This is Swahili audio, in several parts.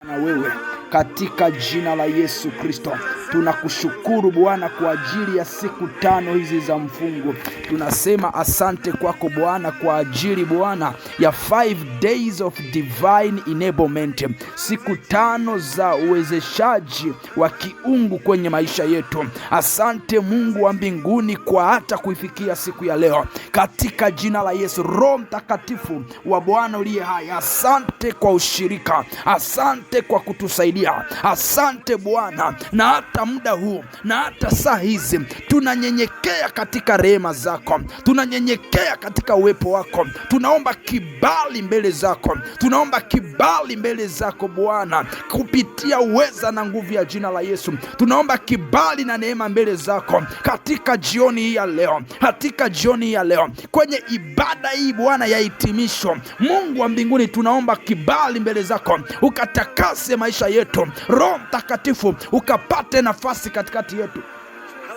na wewe katika jina la Yesu Kristo. Tunakushukuru Bwana kwa ajili ya siku 5 hizi za mfungo. Tunasema asante kwako Bwana kwa ajili Bwana ya 5 days of divine enablement, siku 5 za uwezeshaji wa kiungu kwenye maisha yetu. Asante Mungu wa mbinguni kwa hata kuifikia siku ya leo katika jina la Yesu. Roho Mtakatifu wa Bwana uliye hai, asante kwa ushirika, asante kwa kutusaidia. Asante Bwana, na hata muda huu na hata saa hizi tunanyenyekea katika rehema zako, tunanyenyekea katika uwepo wako. Tunaomba kibali mbele zako, tunaomba kibali mbele zako Bwana, kupitia uweza na nguvu ya jina la Yesu. Tunaomba kibali na neema mbele zako katika jioni hii ya leo, katika jioni hii ya leo kwenye ibada hii Bwana ya hitimisho. Mungu wa mbinguni, tunaomba kibali mbele zako, ukatakase maisha yetu. Roho Mtakatifu ukapate nafasi katikati yetu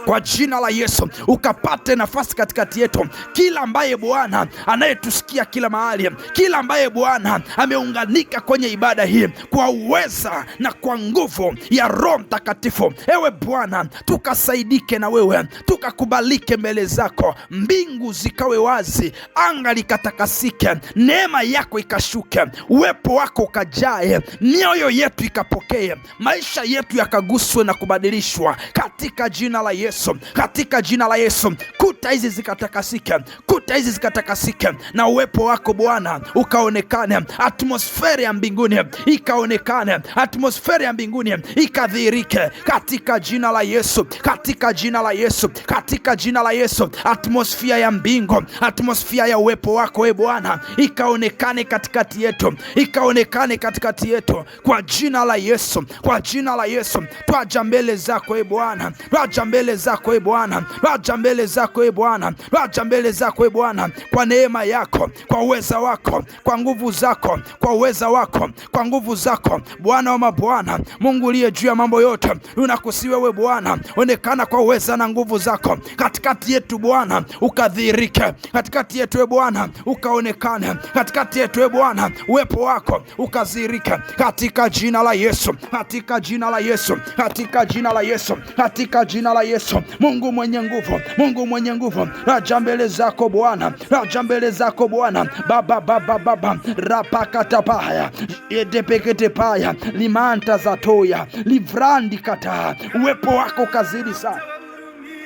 kwa jina la Yesu, ukapate nafasi katikati yetu. Kila ambaye Bwana anayetusikia kila mahali, kila ambaye Bwana ameunganika kwenye ibada hii, kwa uweza na kwa nguvu ya Roho Mtakatifu, ewe Bwana, tukasaidike na wewe, tukakubalike mbele zako. Mbingu zikawe wazi, anga likatakasike, neema yako ikashuke, uwepo wako ukajae, mioyo yetu ikapokee, maisha yetu yakaguswe na kubadilishwa katika jina la Yesu. Katika jina la Yesu, kuta hizi zikatakasike, kuta hizi zikatakasike, na uwepo wako Bwana ukaonekane, atmosfera ya mbinguni ikaonekane, atmosfera ya mbinguni ikadhihirike katika jina la Yesu, katika jina la Yesu, katika jina la Yesu. Atmosfera ya mbingu, atmosfera ya uwepo wako e Bwana ikaonekane katikati yetu, ikaonekane katikati yetu kwa jina la Yesu, kwa jina la Yesu. Twaja mbele zako e Bwana, twaja mbele zako e Bwana, waja mbele zako e Bwana, waja mbele zako e Bwana, kwa neema yako, kwa uweza wako, kwa nguvu zako, kwa uweza wako, kwa nguvu zako. Bwana wa mabwana, Mungu uliye juu ya mambo yote, tunakusihi wewe Bwana, onekana kwa uweza na nguvu zako katikati yetu Bwana, ukadhihirike katikati yetu e Bwana, ukaonekane katikati yetu e Bwana, uwepo wako ukadhihirike katika jina la Yesu, katika jina la Yesu, katika jina la Yesu, katika jina la Yesu. Mungu mwenye nguvu, Mungu mwenye nguvu, raja mbele zako Bwana, raja mbele zako Bwana. Baba rapakatapaya edepeketepaya limanta zatoya livrandi kata. Uwepo wako kazidi sana,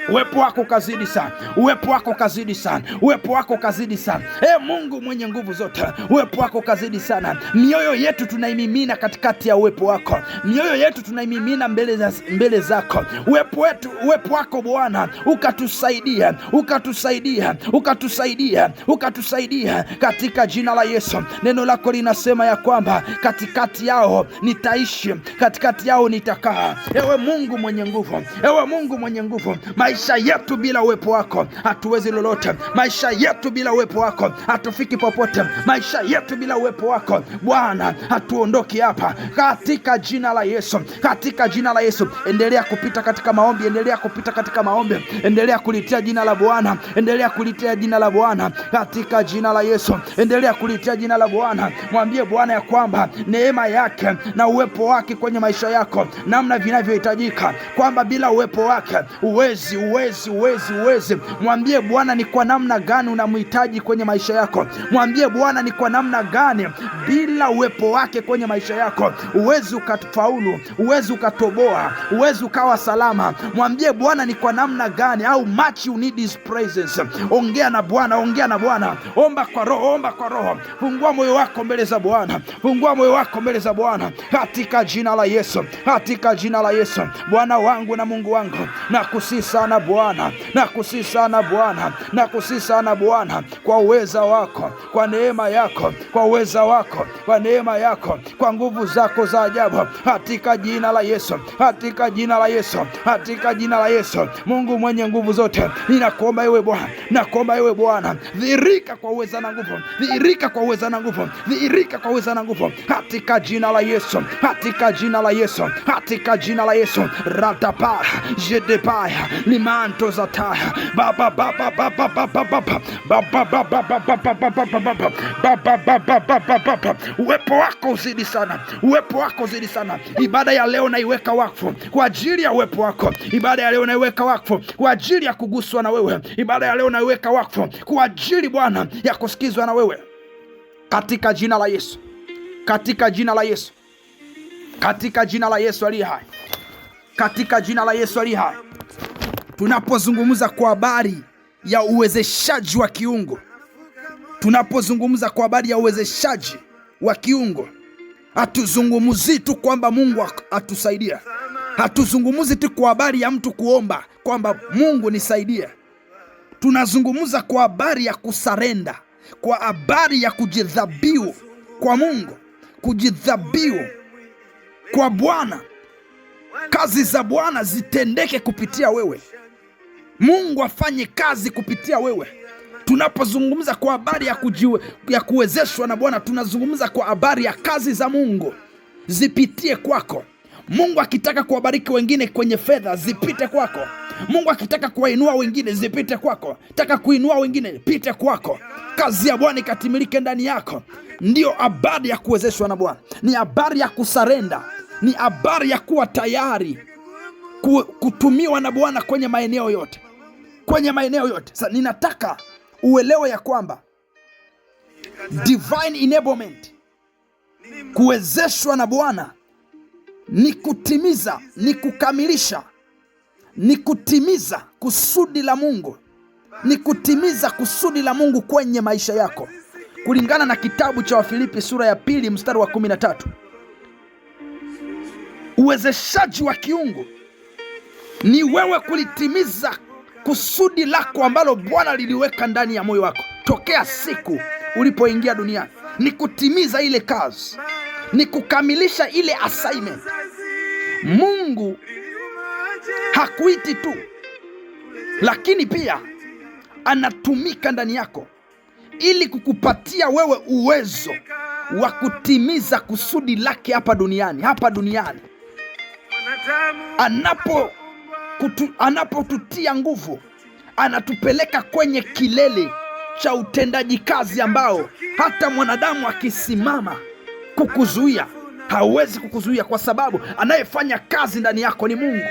uwepo wako kazidi sana, uwepo wako kazidi sana, uwepo wako kazidi sana. Mungu mwenye nguvu zote, uwepo wako kazidi sana. Mioyo yetu tunaimimina katikati ya uwepo wako, mioyo yetu tunaimimina mbele zako. Uwepo wako Bwana ukatusaidia, ukatusaidia, ukatusaidia, ukatusaidia katika jina la Yesu. Neno lako linasema ya kwamba katikati yao nitaishi, katikati yao nitakaa. Ewe Mungu mwenye nguvu, ewe Mungu mwenye nguvu, maisha yetu bila uwepo wako hatuwezi lolote. Maisha yetu bila uwepo wako hatufiki popote. Maisha yetu bila uwepo wako Bwana hatuondoki hapa katika jina la Yesu, katika jina la Yesu. Endelea kupita katika maombi, endelea kupita katika maombi, endelea kulitia jina la Bwana, endelea kulitia jina la Bwana katika jina la Yesu. Endelea kulitia jina la Bwana, mwambie Bwana ya kwamba neema yake na uwepo wake kwenye maisha yako namna vinavyohitajika, kwamba bila uwepo wake uwezi. Mwambie Bwana ni kwa namna gani unamhitaji kwenye maisha yako. Mwambie Bwana ni kwa namna gani bila uwepo wake kwenye maisha yako uwezi ukafaulu, uwezi ukatoboa, uwezi ukawa salama. Mwambie Bwana ni kwa namna gani, how much you need his presence. Ongea na Bwana, ongea na Bwana, omba kwa roho, omba kwa roho. Fungua moyo wako mbele za Bwana, fungua moyo wako mbele za Bwana katika jina la Yesu, katika jina la Yesu. Bwana wangu na Mungu wangu, nakusihi sana Bwana, nakusihi sana Bwana, nakusihi sana Bwana, kwa uweza wako, kwa neema yako, kwa uweza wako, kwa neema yako, kwa nguvu zako za ajabu, katika jina la Yesu, katika jina la Yesu, katika jina la Yesu. Mungu mwenye nguvu zote, ninakuomba ewe Bwana, nakuomba ewe Bwana, dhihirika kwa uweza na nguvu, dhihirika kwa uweza na nguvu, dhihirika kwa uweza na nguvu, katika jina la Yesu, katika jina la Yesu, katika jina la Yesu. Ratapa jedepaya limanto za taya baba baba baba baba baba baba baba. Uwepo wako uzidi sana, uwepo wako uzidi sana. Ibada ya leo naiweka wakfu kwa ajili ya uwepo wako. Ibada ya leo naiweka wakfu kwa ajili ya kuguswa na wewe. Ibada ya leo naiweka wakfu kwa ajili Bwana ya kusikizwa na wewe, katika jina la Yesu, katika jina la Yesu, katika jina la Yesu aliye hai, katika jina la Yesu aliye hai. Tunapozungumza kwa habari ya uwezeshaji wa kiungo, tunapozungumza kwa habari ya uwezeshaji wa kiungo, hatuzungumzi tu kwamba Mungu atusaidia. Hatuzungumzi tu kwa habari ya mtu kuomba kwamba Mungu nisaidie. Tunazungumza kwa habari ya kusarenda, kwa habari ya kujidhabihu kwa Mungu, kujidhabihu kwa Bwana. Kazi za Bwana zitendeke kupitia wewe, Mungu afanye kazi kupitia wewe. Tunapozungumza kwa habari ya kuwezeshwa na Bwana, tunazungumza kwa habari ya kazi za Mungu zipitie kwako. Mungu akitaka kuwabariki wengine kwenye fedha, zipite kwako. Mungu akitaka kuwainua wengine, zipite kwako. Taka kuinua wengine, pite kwako. Kazi ya Bwana ikatimilike ndani yako. Ndiyo habari ya kuwezeshwa na Bwana, ni habari ya kusarenda, ni habari ya kuwa tayari kutumiwa na Bwana kwenye maeneo yote, kwenye maeneo yote. Sasa ninataka uelewe ya kwamba divine enablement, kuwezeshwa na Bwana ni kutimiza, ni kukamilisha, ni kutimiza kusudi la Mungu, ni kutimiza kusudi la Mungu kwenye maisha yako, kulingana na kitabu cha Wafilipi sura ya 2 mstari wa 13. Uwezeshaji wa kiungu ni wewe kulitimiza kusudi lako ambalo Bwana liliweka ndani ya moyo wako tokea siku ulipoingia duniani. Ni kutimiza ile kazi, ni kukamilisha ile assignment. Mungu hakuiti tu, lakini pia anatumika ndani yako ili kukupatia wewe uwezo wa kutimiza kusudi lake hapa duniani. Hapa duniani anapotutia nguvu, anatupeleka kwenye kilele cha utendaji kazi ambao hata mwanadamu akisimama kukuzuia hawezi kukuzuia, kwa sababu anayefanya kazi ndani yako ni Mungu.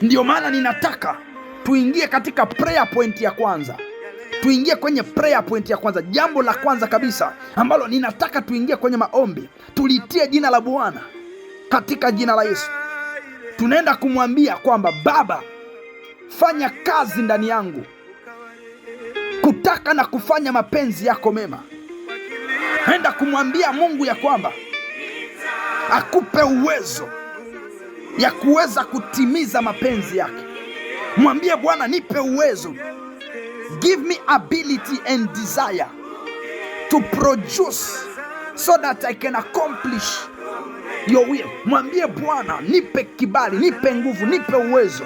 Ndiyo maana ninataka tuingie katika prayer point ya kwanza. Tuingie kwenye prayer point ya kwanza. Jambo la kwanza kabisa ambalo ninataka tuingie kwenye maombi, tulitie jina la Bwana katika jina la Yesu. Tunaenda kumwambia kwamba Baba, fanya kazi ndani yangu kutaka na kufanya mapenzi yako mema. Naenda kumwambia Mungu ya kwamba akupe uwezo ya kuweza kutimiza mapenzi yake. Mwambie Bwana, nipe uwezo, give me ability and desire to produce so that I can accomplish your will. Mwambie Bwana, nipe kibali, nipe nguvu, nipe uwezo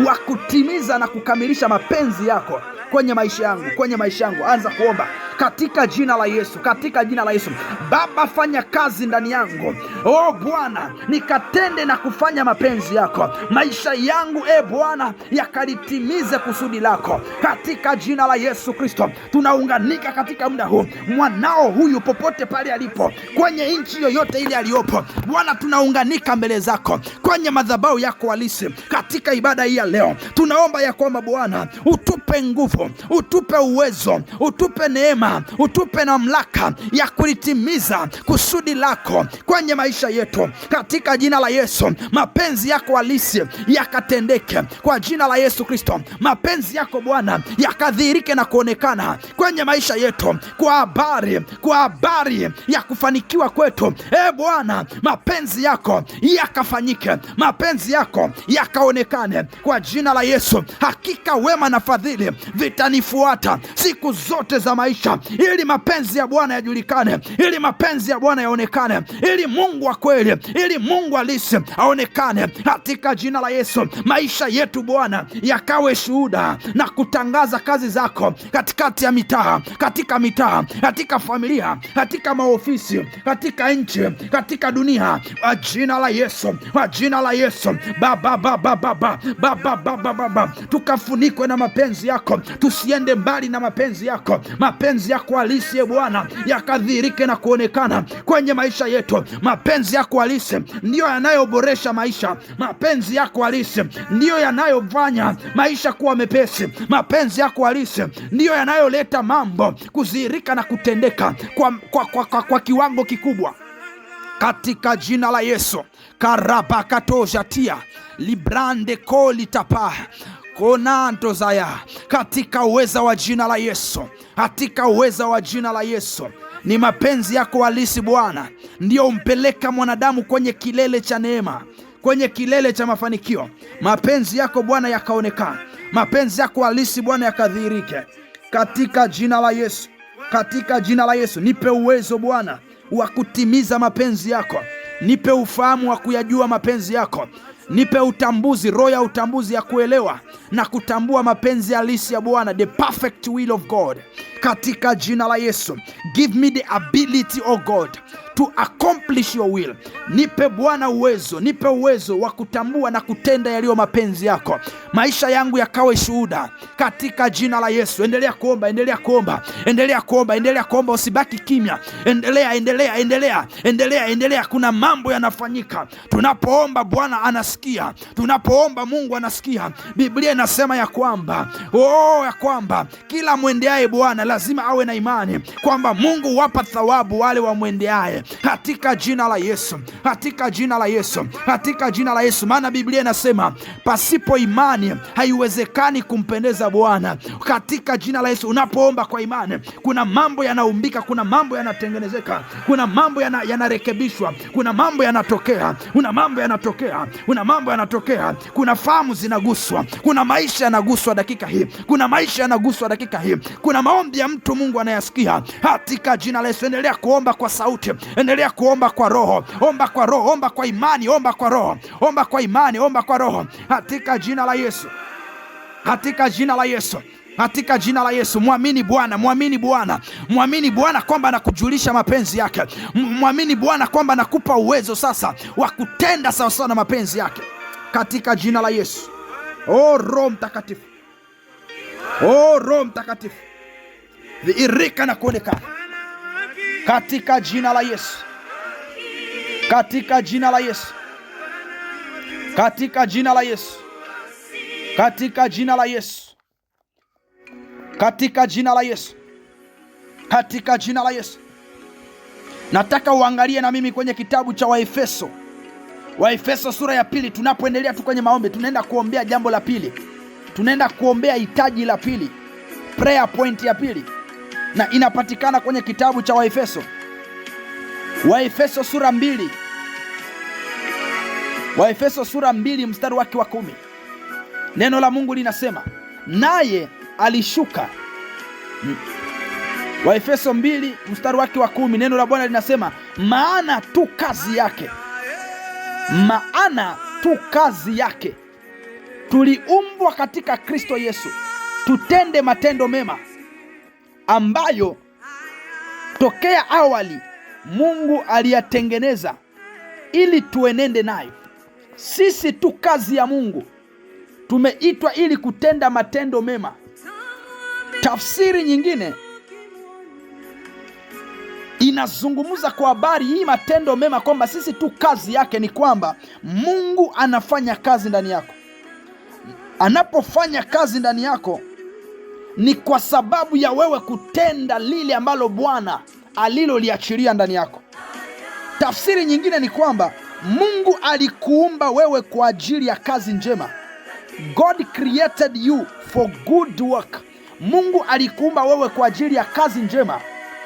wa kutimiza na kukamilisha mapenzi yako kwenye maisha yangu, kwenye maisha yangu. Anza kuomba katika jina la Yesu, katika jina la Yesu. Baba, fanya kazi ndani yangu. Oh Bwana, nikatende na kufanya mapenzi yako. Maisha yangu Bwana yakalitimize kusudi lako katika jina la Yesu Kristo. Tunaunganika katika muda huu mwanao huyu popote pale alipo, kwenye nchi yoyote ile aliyopo. Bwana, tunaunganika mbele zako kwenye madhabahu yako halisi katika ibada hii ya leo. Tunaomba ya kwamba Bwana utupe nguvu, utupe uwezo, utupe neema, utupe na mamlaka ya kulitimiza kusudi lako kwenye maisha yetu katika jina la Yesu. Mapenzi yako halisi yakatendeke kwa jina la Yesu Kristo. Mapenzi yako Bwana yakadhihirike na kuonekana kwenye maisha yetu kwa habari ya kufanikiwa kwetu. Bwana, mapenzi yako yakafanyike, mapenzi yako yakaonekane kwa jina la Yesu. Hakika wema na fadhili hivi vitanifuata siku zote za maisha, ili mapenzi ya Bwana yajulikane, ili mapenzi ya Bwana yaonekane, ili Mungu wa kweli, ili Mungu halisi aonekane katika jina la Yesu. Maisha yetu Bwana yakawe shuhuda na kutangaza kazi zako katikati ya mitaa, katika familia, katika maofisi, katika nchi, katika dunia, kwa jina la Yesu, kwa jina la Yesu. Baba, tukafunikwe na mapenzi yako, tusiende mbali na mapenzi yako. Mapenzi yako halisi Bwana yakadhihirike na kuonekana kwenye maisha yetu. Mapenzi yako halisi ndiyo yanayoboresha maisha. Mapenzi yako halisi ndiyo yanayofanya maisha kuwa mepesi. Mapenzi yako halisi ndiyo yanayoleta mambo kudhihirika na kutendeka kwa kiwango kikubwa, katika jina la Yesu. Karabakatojatia librande kolitapa konanto zaya, katika uweza wa jina la Yesu, katika uweza wa jina la Yesu. Ni mapenzi yako halisi Bwana ndio umpeleka mwanadamu kwenye kilele cha neema, kwenye kilele cha mafanikio. Mapenzi yako Bwana yakaonekana, mapenzi yako halisi Bwana yakadhihirike katika jina la Yesu, katika jina la Yesu. Nipe uwezo Bwana wa kutimiza mapenzi yako, nipe ufahamu wa kuyajua mapenzi yako, nipe utambuzi, roho ya utambuzi ya kuelewa na kutambua mapenzi halisi ya Bwana, the perfect will of God, katika jina la Yesu. Give me the ability, oh God, to accomplish your will. Nipe Bwana uwezo, nipe uwezo wa kutambua na kutenda yaliyo mapenzi yako. Maisha yangu yakawe shuhuda katika jina la Yesu. Endelea kuomba, endelea kuomba, endelea kuomba, endelea kuomba, usibaki kimya. Endelea. Kuna mambo yanafanyika. Tunapoomba Bwana anasikia. Tunapoomba Mungu anasikia. Biblia inasema ya kwamba kila mwendeaye Bwana lazima awe na imani kwamba Mungu wapa thawabu wale wamwendeaye, katika jina la Yesu, katika jina la Yesu, katika jina la Yesu. Maana Biblia inasema pasipo imani haiwezekani kumpendeza Bwana. Katika jina la Yesu, unapoomba kwa imani, kuna mambo yanaumbika, kuna mambo yanatengenezeka, kuna mambo yanarekebishwa, kuna mambo yanatokea, kuna fahamu zinaguswa, kuna maisha yanaguswa dakika hii, kuna maombi ya mtu Mungu anayasikia katika jina la Yesu. Endelea kuomba kwa sauti, endelea kuomba kwa roho, omba kwa roho, omba kwa imani, omba kwa roho, omba kwa imani, omba kwa roho, katika jina la Yesu, katika jina la Yesu, katika jina la Yesu. Mwamini Bwana kwamba anakujulisha mapenzi yake. Mwamini Bwana kwamba anakupa uwezo sasa wa kutenda sawa sawa na mapenzi yake, katika jina la Yesu. Roho Mtakatifu, Roho Mtakatifu, dhihirika na kuonekana katika jina la Yesu, katika jina la Yesu, katika jina la Yesu, katika jina la Yesu, katika jina la Yesu, katika jina la Yesu. Nataka uangalie na mimi kwenye kitabu cha Waefeso sura ya 2. Tunapoendelea tu kwenye maombi, tunaenda kuombea jambo la pili, tunaenda kuombea hitaji la pili, prayer point ya pili, na inapatikana kwenye kitabu cha Waefeso sura 2. Waefeso sura 2 mstari wake wa 10. Neno la Mungu linasema, naye alishuka. Waefeso 2 mstari wake wa 10, neno la Bwana linasema, maana tu kazi yake tuliumbwa katika Kristo Yesu tutende matendo mema, ambayo tokea awali Mungu aliyatengeneza ili tuenende nayo. Sisi tu kazi ya Mungu, tumeitwa ili kutenda matendo mema. Tafsiri nyingine inazungumza kwa habari hii matendo mema, kwamba sisi tu kazi yake, ni kwamba Mungu anafanya kazi ndani yako. Anapofanya kazi ndani yako ni kwa sababu ya wewe kutenda lile ambalo Bwana aliloliachilia ndani yako. Tafsiri nyingine ni kwamba Mungu alikuumba wewe kwa ajili ya kazi njema. God created you for good work. Mungu alikuumba wewe kwa ajili ya kazi njema.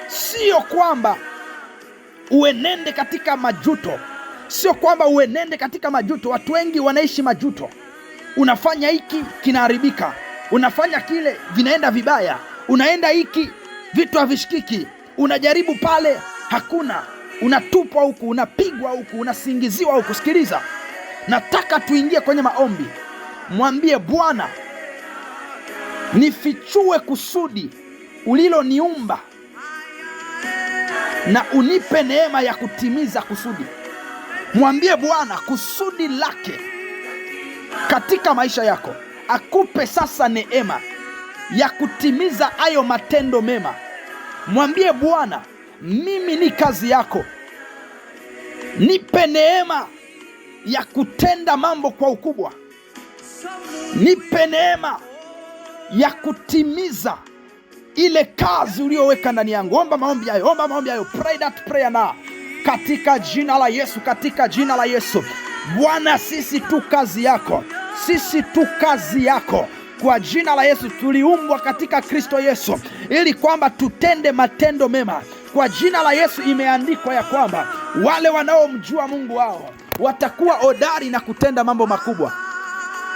Sio kwamba uenende katika majuto. Watu wengi wanaishi majuto. Unafanya hiki kinaharibika, unafanya kile, vinaenda vibaya, unaenda hiki, vitu havishikiki, unajaribu pale, hakuna, unatupwa huku, unapigwa huku, unasingiziwa huku. Sikiliza, nataka tuingie kwenye maombi. Mwambie Bwana, nifichue kusudi uliloniumba na unipe neema ya kutimiza kusudi. Mwambie Bwana kusudi lake katika maisha yako, akupe sasa neema ya kutimiza hayo matendo mema. Mwambie Bwana, mimi ni kazi yako, nipe neema ya kutenda mambo kwa ukubwa, nipe neema ya kutimiza ile kazi uliyoweka ndani yangu. Omba maombi hayo, omba maombi hayo, pray that prayer now, katika jina la Yesu, katika jina la Yesu. Bwana, sisi tu kazi yako, sisi tu kazi yako. Kwa jina la Yesu, tuliumbwa katika Kristo Yesu ili kwamba tutende matendo mema. Kwa jina la Yesu imeandikwa ya kwamba wale wanaomjua Mungu wao watakuwa hodari na kutenda mambo makubwa.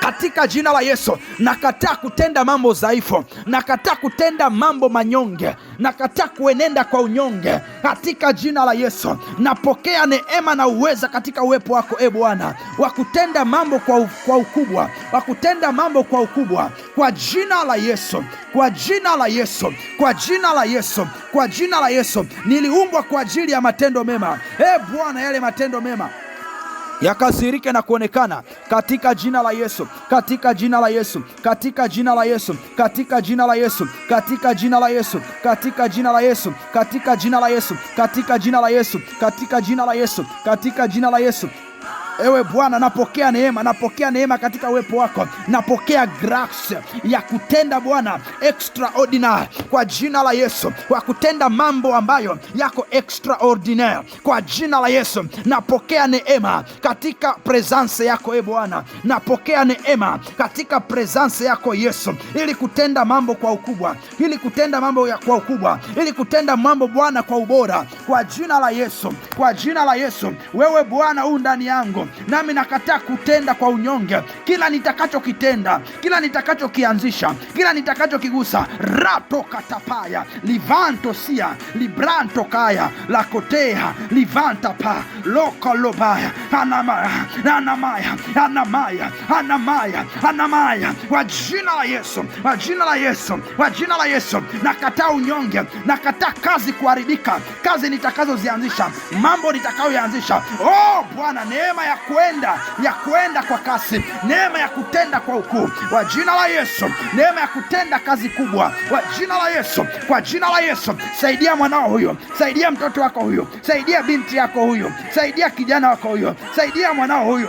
Katika jina la Yesu, nakataa kutenda mambo dhaifu, nakataa kutenda mambo manyonge, nakataa kuenenda kwa unyonge. Katika jina la Yesu, napokea neema na uweza katika uwepo wako, Bwana, wa kutenda mambo kwa ukubwa, wa kutenda mambo kwa ukubwa. Kwa jina la Yesu, kwa jina la Yesu, kwa jina la Yesu, kwa jina la Yesu. Niliumbwa kwa ajili ya matendo mema. Bwana, yale matendo mema yakasirike na kuonekana katika jina la Yesu, katika jina la Yesu, katika jina la Yesu, katika jina la Yesu, katika jina la Yesu, katika jina la Yesu, katika jina la Yesu, katika jina la Yesu, katika jina la Yesu, katika jina la Yesu. Ewe Bwana, napokea neema, napokea neema katika uwepo wako, napokea grace ya kutenda Bwana extraordinary kwa jina la Yesu, kwa kutenda mambo ambayo yako extraordinary kwa jina la Yesu. Napokea neema katika presence yako, Bwana, napokea neema katika presence yako Yesu, ili kutenda mambo kwa ukubwa, ili kutenda mambo kwa ukubwa, ili kutenda mambo Bwana kwa ubora, kwa jina la Yesu, kwa jina la Yesu. Wewe Bwana u ndani yangu, nami nakataa kutenda kwa unyonge. Kila nitakachokitenda, kila nitakachokianzisha, kila nitakachokigusa, rato katapaya livanto sia libranto kaya lakotea livanta pa loko lobaya anamaya anamaya anamaya anamaya anamaya. Kwa jina la Yesu, kwa jina la Yesu, kwa jina la Yesu, nakataa unyonge, nakataa kazi kuharibika, kazi nitakazozianzisha, mambo nitakayoanzisha. Bwana, neema ya kwenda kwa kasi, neema ya kutenda kwa ukuu kwa jina la Yesu, neema ya kutenda kazi kubwa kwa jina la Yesu, kwa jina la Yesu. Saidia mwanao huyo, saidia mtoto wako huyo, saidia binti yako huyo, saidia kijana wako huyo, saidia mwanao huyo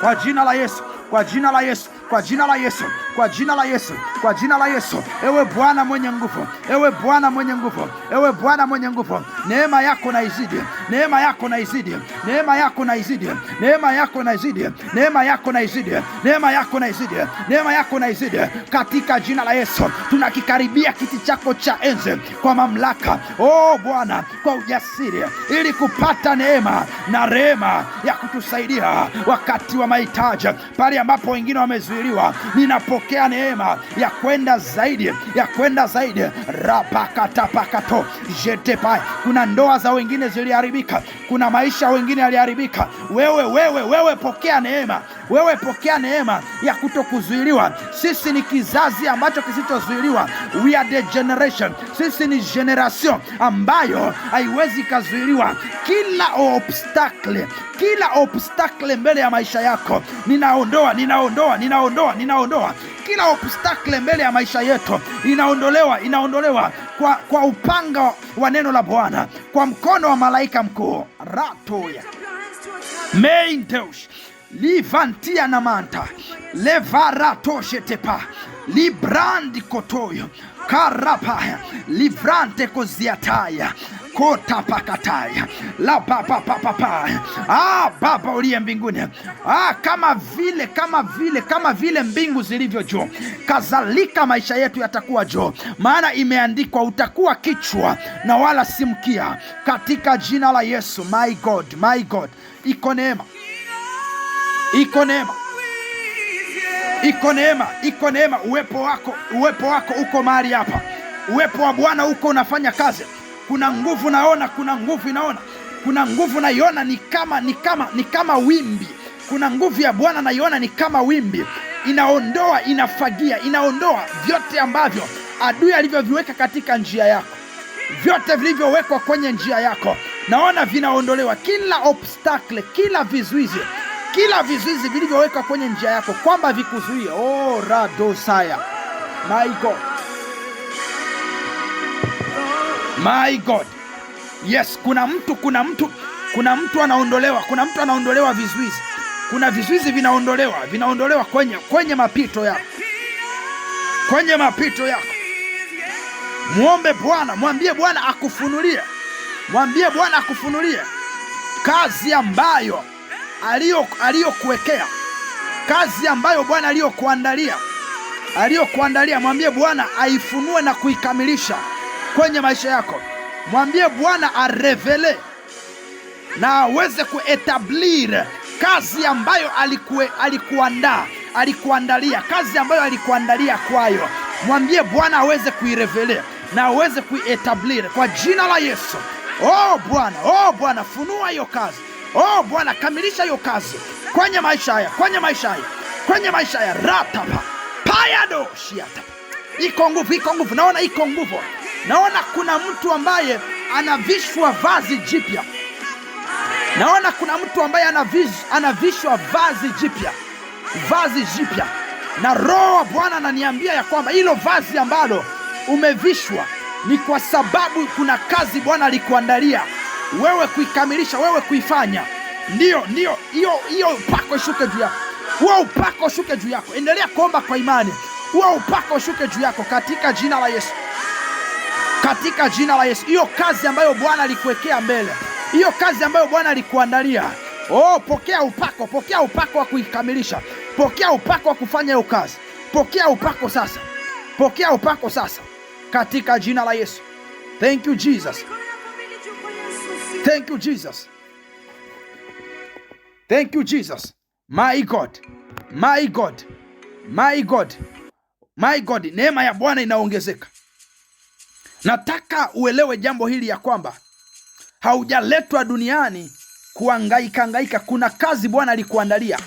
kwa jina la Yesu, kwa jina la Yesu, kwa jina la Yesu, kwa jina la Yesu, kwa jina la Yesu. Ewe Bwana mwenye nguvu, ewe Bwana mwenye nguvu, ewe Bwana mwenye nguvu, neema yako na izidi, neema yako na izidi, neema yako na izidi, neema yako na izidi, neema yako na izidi, neema yako na izidi, neema yako na izidi. Katika jina la Yesu, tunakikaribia kiti chako cha enzi kwa mamlaka, Bwana, kwa ujasiri, ili kupata neema na rehema ya kutusaidia wakati wa mahitaji, pale ambapo wengine wamezuiliwa. Ninapokea neema ya kwenda zaidi, ya kwenda zaidi. Rapakatapakato jetepai. Kuna ndoa za wengine ziliharibika, kuna maisha wengine yaliharibika. Wewe pokea neema, wewe pokea neema ya kutokuzuiliwa. Sisi ni kizazi ambacho kisichozuiliwa. We are the generation. Sisi ni generation ambayo haiwezi kazuiliwa. Kila obstacle mbele ya maisha yako ninaondoa. Kila obstacle mbele ya maisha yetu inaondolewa kwa upanga wa neno la Bwana, kwa mkono wa malaika mkuu. Ratoya meinteus livantia namanta levaratoshetepa librandi kotoyo karapaya livrante koziataya kota pakataya la papapapapaya. Baba uliye mbinguni, kama vile mbingu zilivyo juu, kadhalika maisha yetu yatakuwa juu, maana imeandikwa, utakuwa kichwa na wala si mkia, katika jina la Yesu. My God, iko neema, iko neema, Iko neema, iko neema. Uwepo wako uko mahali hapa. Uwepo wa Bwana uko unafanya kazi. Kuna nguvu naona, kuna nguvu inaona. Kuna nguvu naiona ni kama wimbi. Kuna nguvu ya Bwana naiona ni kama wimbi. Inaondoa, inafagia, inaondoa vyote ambavyo adui alivyoviweka katika njia yako. Vyote vilivyowekwa kwenye njia yako naona vinaondolewa. Kila obstacle, kila vizuizi vilivyowekwa kwenye njia yako kwamba vikuzuie. Oh, radosaya. My God. My God. Yes, kuna mtu anaondolewa. Kuna mtu anaondolewa vizuizi. Kuna vizuizi vinaondolewa kwenye mapito yako. Kwenye mapito yako. Muombe Bwana, mwambie Bwana akufunulie. Mwambie Bwana akufunulie kazi ambayo aliyokuwekea. Kazi ambayo Bwana aliyokuandalia. Mwambie Bwana aifunue na kuikamilisha kwenye maisha yako. Mwambie Bwana arevele na aweze kuetablir kazi ambayo alikuandalia, kazi ambayo alikuandalia kwayo. Mwambie Bwana aweze kuirevele na aweze kuietablir kwa jina la Yesu. Oh Bwana, funua hiyo kazi. Oh Bwana, kamilisha hiyo kazi kwenye maisha haya. Ratapa payado shiata. Iko nguvu. Naona iko nguvu. Naona kuna mtu ambaye anavishwa vazi jipya. Naona kuna mtu ambaye anavishwa vazi jipya. Na Roho wa Bwana ananiambia ya kwamba hilo vazi ambalo umevishwa ni kwa sababu kuna kazi Bwana alikuandalia wewe kuikamilisha, wewe kuifanya. Ndio, hiyo upako shuke juu yako. Huo upako shuke juu yako. Endelea kuomba kwa imani. Huo upako shuke juu yako katika jina la Yesu. Katika jina la Yesu. Hiyo kazi ambayo Bwana alikuwekea mbele. Hiyo kazi ambayo Bwana alikuandalia. Oh, pokea upako wa kuikamilisha. Pokea upako wa kufanya hiyo kazi. Pokea upako sasa. Katika jina la Yesu. Thank you Jesus. Thank you Jesus. My God. Neema ya Bwana inaongezeka. Nataka uelewe jambo hili ya kwamba haujaletwa duniani kuhangaika. Kuna kazi Bwana alikuandalia.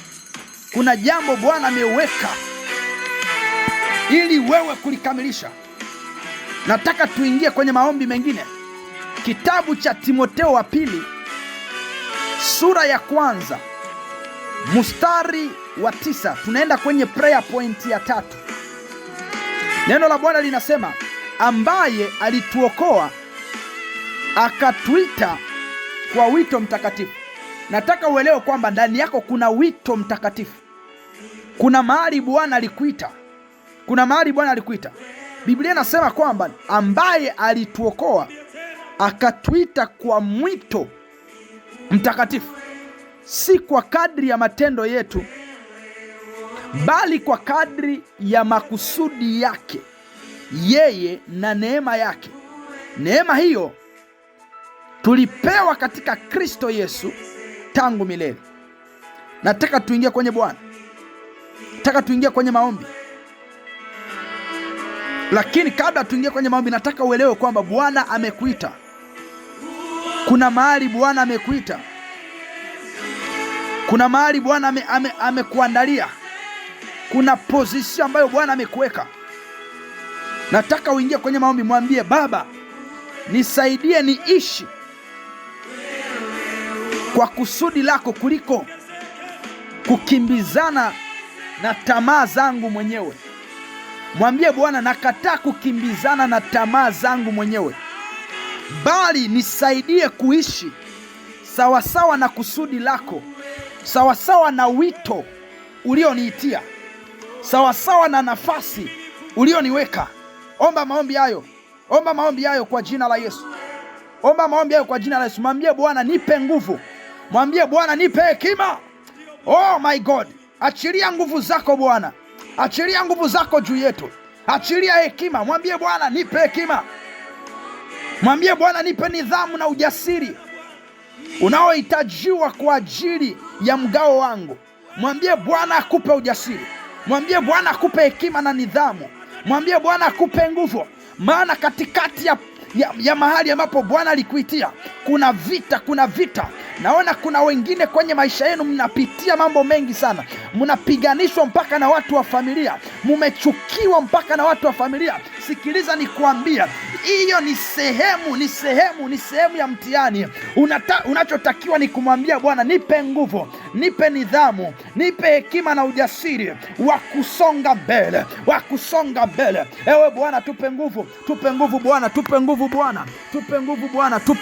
Kuna jambo Bwana ameweka ili wewe kulikamilisha. Nataka tuingie kwenye maombi mengine. Kitabu cha Timotheo wa pili sura ya 1 mstari wa 9. Tunaenda kwenye prayer point ya 3. Neno la Bwana linasema, ambaye alituokoa akatuita kwa wito mtakatifu. Nataka uelewe kwamba ndani yako kuna wito mtakatifu. Kuna mahali Bwana alikuita. Biblia inasema kwamba ambaye alituokoa akatuita kwa mwito mtakatifu, si kwa kadri ya matendo yetu, bali kwa kadri ya makusudi yake yeye na neema yake. Neema hiyo tulipewa katika Kristo Yesu tangu milele. Nataka tuingie kwenye Bwana. Nataka tuingie kwenye maombi. Lakini kabla tuingie kwenye maombi, nataka uelewe kwamba Bwana amekuita. Kuna mahali Bwana amekuita. Kuna mahali Bwana amekuandalia. Kuna position ambayo Bwana amekuweka. Nataka uingie kwenye maombi, mwambie Baba, nisaidie niishi kwa kusudi lako kuliko kukimbizana na tamaa zangu mwenyewe. Mwambie Bwana, nakataa kukimbizana na tamaa zangu mwenyewe, bali nisaidie kuishi sawasawa na kusudi lako, sawasawa na wito ulioniitia, sawasawa na nafasi ulioniweka. Omba maombi hayo kwa jina la Yesu. Mwambie Bwana, nipe nguvu. Mwambie Bwana, nipe hekima. Oh my God, achilia nguvu zako Bwana. Achilia nguvu zako juu yetu. Achilia hekima. Mwambie Bwana, nipe hekima. Mwambie Bwana, nipe nidhamu na ujasiri unaohitajiwa kwa ajili ya mgao wangu. Mwambie Bwana akupe ujasiri. Mwambie Bwana akupe hekima na nidhamu. Mwambie Bwana akupe nguvu, maana katikati ya mahali ambapo Bwana alikuitia kuna vita. Naona kuna wengine kwenye maisha yenu mnapitia mambo mengi sana. Mnapiganishwa mpaka na watu wa familia, mmechukiwa mpaka na watu wa familia. Sikiliza nikuambia, hiyo ni sehemu ya mtihani. Unachotakiwa ni kumwambia Bwana, nipe nguvu, nipe nidhamu, nipe hekima na ujasiri wa kusonga mbele. Ewe Bwana, tupe nguvu Bwana, tupe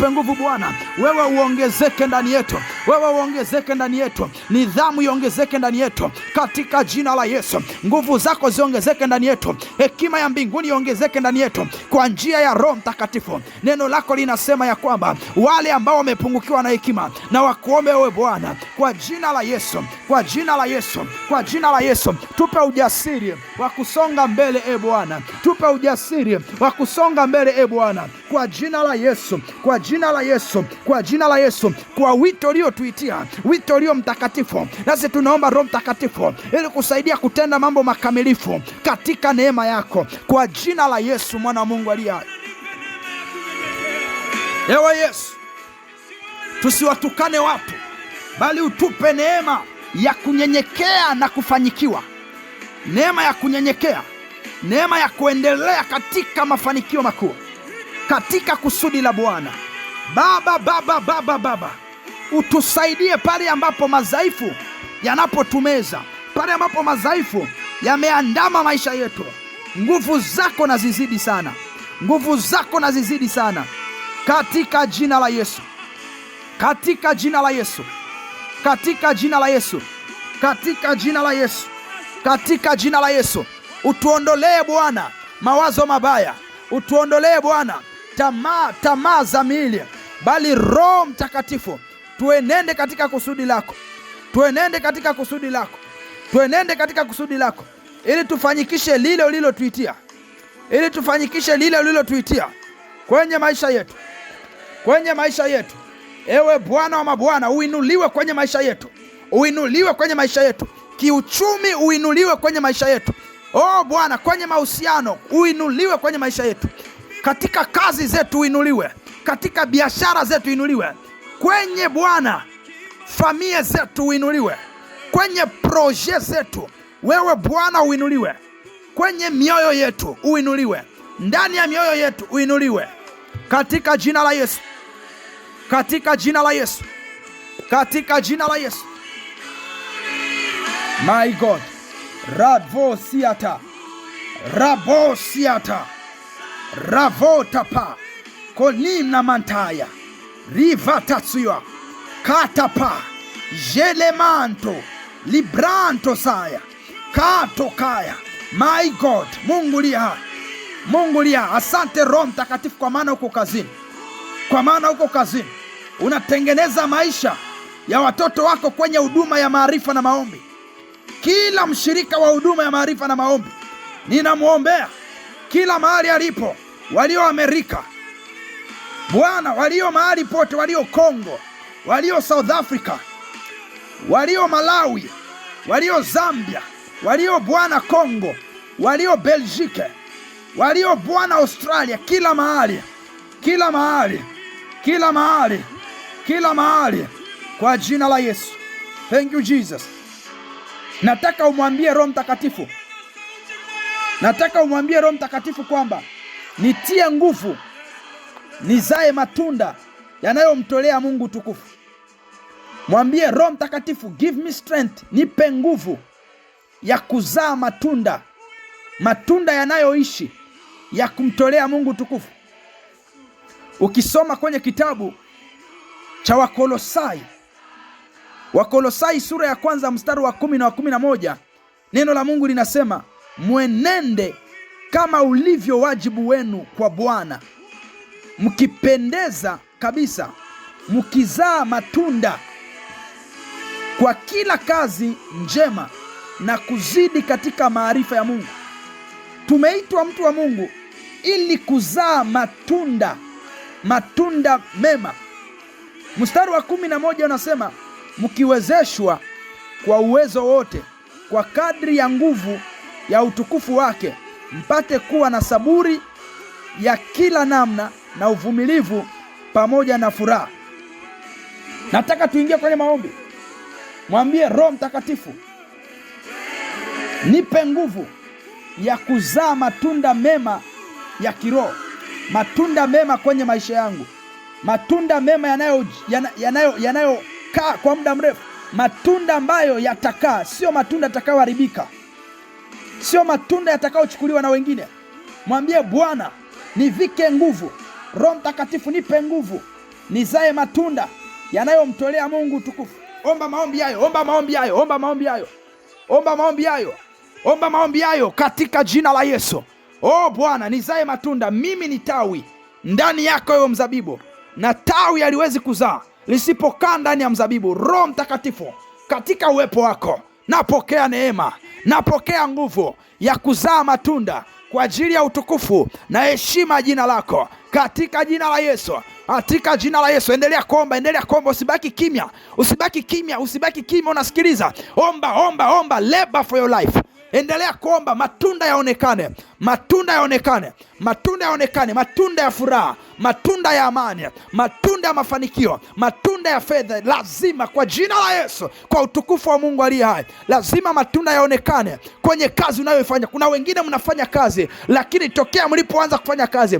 nguvu Bwana. Wewe uongezeke ndani yetu, nidhamu iongezeke ndani yetu katika jina la Yesu. Nguvu zako ziongezeke ndani yetu, hekima ya mbinguni iongezeke ndani yetu kwa njia ya Roho Mtakatifu. Neno lako linasema ya kwamba wale ambao wamepungukiwa na hekima na wakuombe wewe Bwana, kwa jina la Yesu, tupe ujasiri wa kusonga mbele Bwana, kwa jina la Yesu, kwa wito uliotuitia, wito ulio mtakatifu. Nasi tunaomba Roho Mtakatifu ili kusaidia kutenda mambo makamilifu katika neema yako, kwa jina la Yesu mwana wa Mungu aliye hai. Ewe Yesu, tusiwatukane watu, bali utupe neema ya kunyenyekea na kufanyikiwa, neema ya kunyenyekea, neema ya kuendelea katika mafanikio makuu, katika kusudi la Bwana. Baba, utusaidie pale ambapo madhaifu yanapotumeza, pale ambapo madhaifu yameandama maisha yetu. Nguvu zako na zizidi sana, katika jina la Yesu. Utuondolee Bwana mawazo mabaya, utuondolee Bwana tamaa za miili, bali Roho Mtakatifu tuenende katika kusudi lako, ili tufanyikishe lile ulilotuitia, kwenye maisha yetu. Ewe Bwana wa mabwana, uinuliwe kwenye maisha yetu, kiuchumi uinuliwe kwenye maisha yetu. Bwana, kwenye mahusiano uinuliwe kwenye maisha yetu, katika kazi zetu uinuliwe, katika biashara zetu uinuliwe, kwenye Bwana familia zetu uinuliwe, kwenye proje zetu wewe Bwana uinuliwe, kwenye mioyo yetu uinuliwe, ndani ya mioyo yetu uinuliwe, katika jina la Yesu. My God, Rabosiata Ravotapa Konimna Mantaya Rivatatsuya Katapa Jelemanto Libranto Saya Katokaya. My God, Mungu lia. Asante Roho Mtakatifu, kwa maana uko kazini, unatengeneza maisha ya watoto wako kwenye huduma ya maarifa na maombi. Kila mshirika wa huduma ya maarifa na maombi ninamwombea kila mahali alipo, walio Amerika Bwana, walio mahali pote, walio Kongo, walio South Africa, walio Malawi, walio Zambia, walio Bwana Kongo, walio Belgique, walio Bwana Australia, kila mahali kwa jina la Yesu. Thank you Jesus. Nataka umwambie Roho Mtakatifu kwamba nitie nguvu nizae matunda yanayomtolea Mungu tukufu. Mwambie Roho Mtakatifu, give me strength, nipe nguvu ya kuzaa matunda yanayoishi ya kumtolea Mungu tukufu. Ukisoma kwenye kitabu cha Wakolosai sura ya 1 mstari wa 10 na wa 11, neno la Mungu linasema, mwenende kama ulivyo wajibu wenu kwa Bwana, mkipendeza kabisa, mkizaa matunda kwa kila kazi njema na kuzidi katika maarifa ya Mungu. Tumeitwa mtu wa Mungu ili kuzaa matunda mema. Mstari wa 11 unasema, mkiwezeshwa kwa uwezo wote kwa kadri ya nguvu ya utukufu wake, mpate kuwa na saburi ya kila namna na uvumilivu pamoja na furaha. Nataka tuingie kwenye maombi. Mwambie Roho Mtakatifu, nipe nguvu ya kuzaa matunda mema ya kiroho, matunda mema kwenye maisha yangu, matunda mema yanayokaa kwa muda mrefu, matunda ambayo yatakaa, sio matunda yatakayoharibika, sio matunda yatakayochukuliwa na wengine. Mwambie Bwana, nivike nguvu. Roho Mtakatifu, nipe nguvu nizae matunda yanayomtolea Mungu tukufu. Omba maombi hayo, omba maombi hayo, omba maombi hayo, omba maombi hayo, omba maombi hayo katika jina la Yesu. Bwana, nizae matunda. Mimi ni tawi ndani yako wewe mzabibu, na tawi haliwezi kuzaa lisipokaa ndani ya mzabibu. Roho Mtakatifu, katika uwepo wako napokea neema, napokea nguvu ya kuzaa matunda kwa ajili ya utukufu na heshima jina lako, katika jina la Yesu, katika jina la Yesu. Endelea kuomba, endelea kuomba, usibaki kimya, usibaki kimya, usibaki kimya, unasikiliza. Omba, omba, omba, labor for your life. Endelea kuomba, matunda yaonekane, matunda yaonekane, matunda yaonekane, matunda ya furaha, matunda ya amani, matunda ya mafanikio, matunda ya fedha. Lazima kwa jina la Yesu, kwa utukufu wa Mungu aliye hai, lazima matunda yaonekane kwenye kazi unayoifanya. Kuna wengine mnafanya kazi, lakini tokea mlipoanza kufanya kazi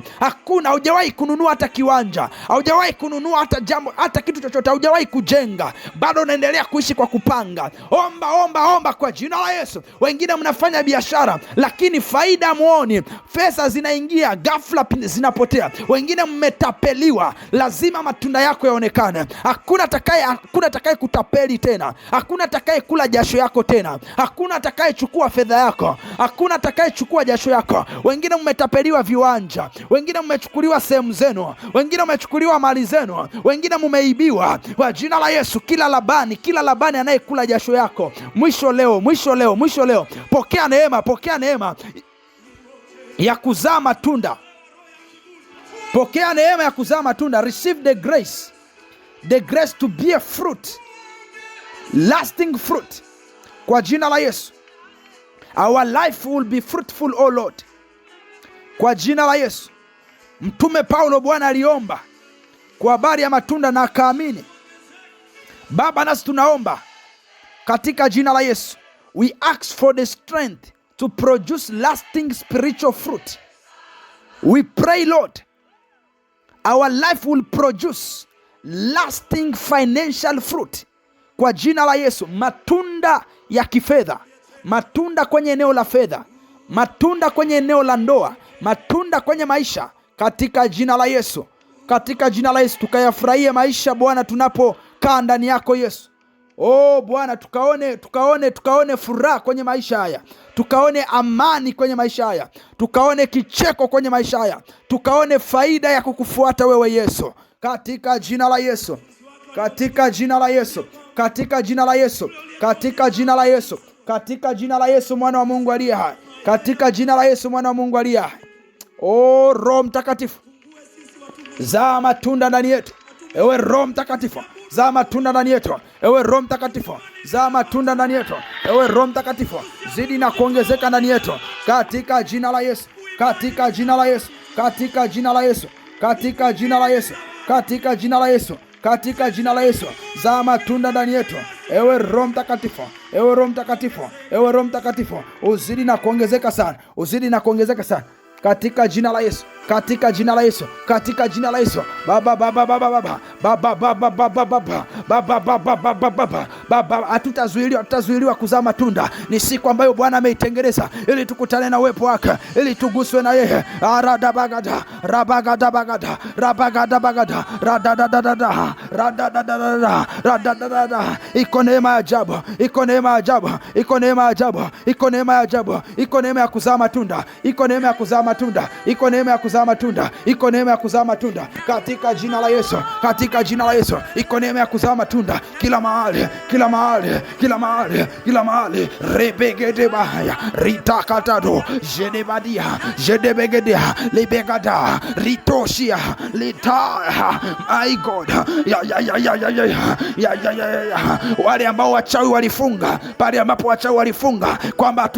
haujawahi kununua hata kiwanja, haujawahi kununua hata jambo, hata kitu chochote, haujawahi kujenga, bado unaendelea kuishi kwa kupanga. Omba, omba, omba kwa jina la Yesu. Wengine mnafanya biashara, lakini faida muoni, pesa zinaingia ghafla zinapotea. Wengine mmetapeliwa, lazima matunda yako yaonekane. Hakuna atakaye kutapeli tena, hakuna atakaye kula jasho yako tena, hakuna atakaye chukua fedha yako, hakuna atakaye chukua jasho yako. Wengine mmetapeliwa viwanja, wengine mmechukuliwa sehemu zenu, wengine mmechukuliwa mali zenu, wengine mmeibiwa. Kwa jina la Yesu, kila Labani anayekula jasho yako, mwisho leo, mwisho leo, mwisho leo. Pokea neema, pokea neema ya kuzaa matunda. Pokea neema ya kuzaa matunda. Receive the grace to bear fruit, lasting fruit, kwa jina la Yesu. Our life will be fruitful, oh Lord, kwa jina la Yesu. Mtume Paulo, Bwana aliomba kwa habari ya matunda na akaamini. Baba, nasi tunaomba katika jina la Yesu. We ask for the strength to produce lasting spiritual fruit. We pray, Lord, our life will produce lasting financial fruit kwa jina la Yesu. Matunda ya kifedha, matunda kwenye eneo la fedha, matunda kwenye eneo la ndoa, matunda kwenye maisha, katika jina la Yesu, katika jina la Yesu. Tukayafurahie maisha Bwana tunapokaa ndani yako Yesu. Bwana, tukaone furaha kwenye maisha haya, tukaone amani kwenye maisha haya, tukaone kicheko kwenye maisha haya, tukaone faida ya kukufuata wewe Yesu, katika jina la Yesu, katika jina la Yesu, katika jina la Yesu, katika jina la Yesu, katika jina la Yesu, mwana wa Mungu aliye hai, katika jina la Yesu, mwana wa Mungu aliye hai. Roho Mtakatifu, zaa matunda ndani yetu. Ewe Roho Mtakatifu, zaa matunda ndani yetu. Ewe Roho Mtakatifu, zaa matunda ndani yetu. Ewe Roho Mtakatifu, zidi na kuongezeka ndani yetu, katika jina la Yesu, katika jina la Yesu, katika jina la Yesu, katika jina la Yesu, katika jina la Yesu, katika jina la Yesu. Zaa matunda ndani yetu. Ewe Roho Mtakatifu, ewe Roho Mtakatifu, ewe Roho Mtakatifu, uzidi na kuongezeka sana, uzidi na kuongezeka sana, katika jina la Yesu, katika jina la Yesu, katika jina la Yesu. Baba, hatutazuiliwa kuzaa matunda. Ni siku ambayo Bwana ameitengeneza ili tukutane na uwepo wake, ili tuguswe na yeye. Radabagada, rabagadabagada, rabagadabagada, radadadada, radadadada. Iko neema ya ajabu, iko neema ya ajabu, iko neema ya ajabu, iko neema ya ajabu, iko neema ya kuzaa matunda, iko neema ya kuzaa matunda, iko neema ya kuzaa kuzaa matunda, iko neema ya kuzaa matunda katika jina la Yesu, katika jina la Yesu. Iko neema ya kuzaa matunda kila mahali, kila mahali, kila mahali, kila mahali. Rebegede bahaya ritakatado jedebadia jedebegedia lebegada ritoshia litaya. My God, wale ambao wachawi walifunga, pale ambapo wachawi walifunga kwamba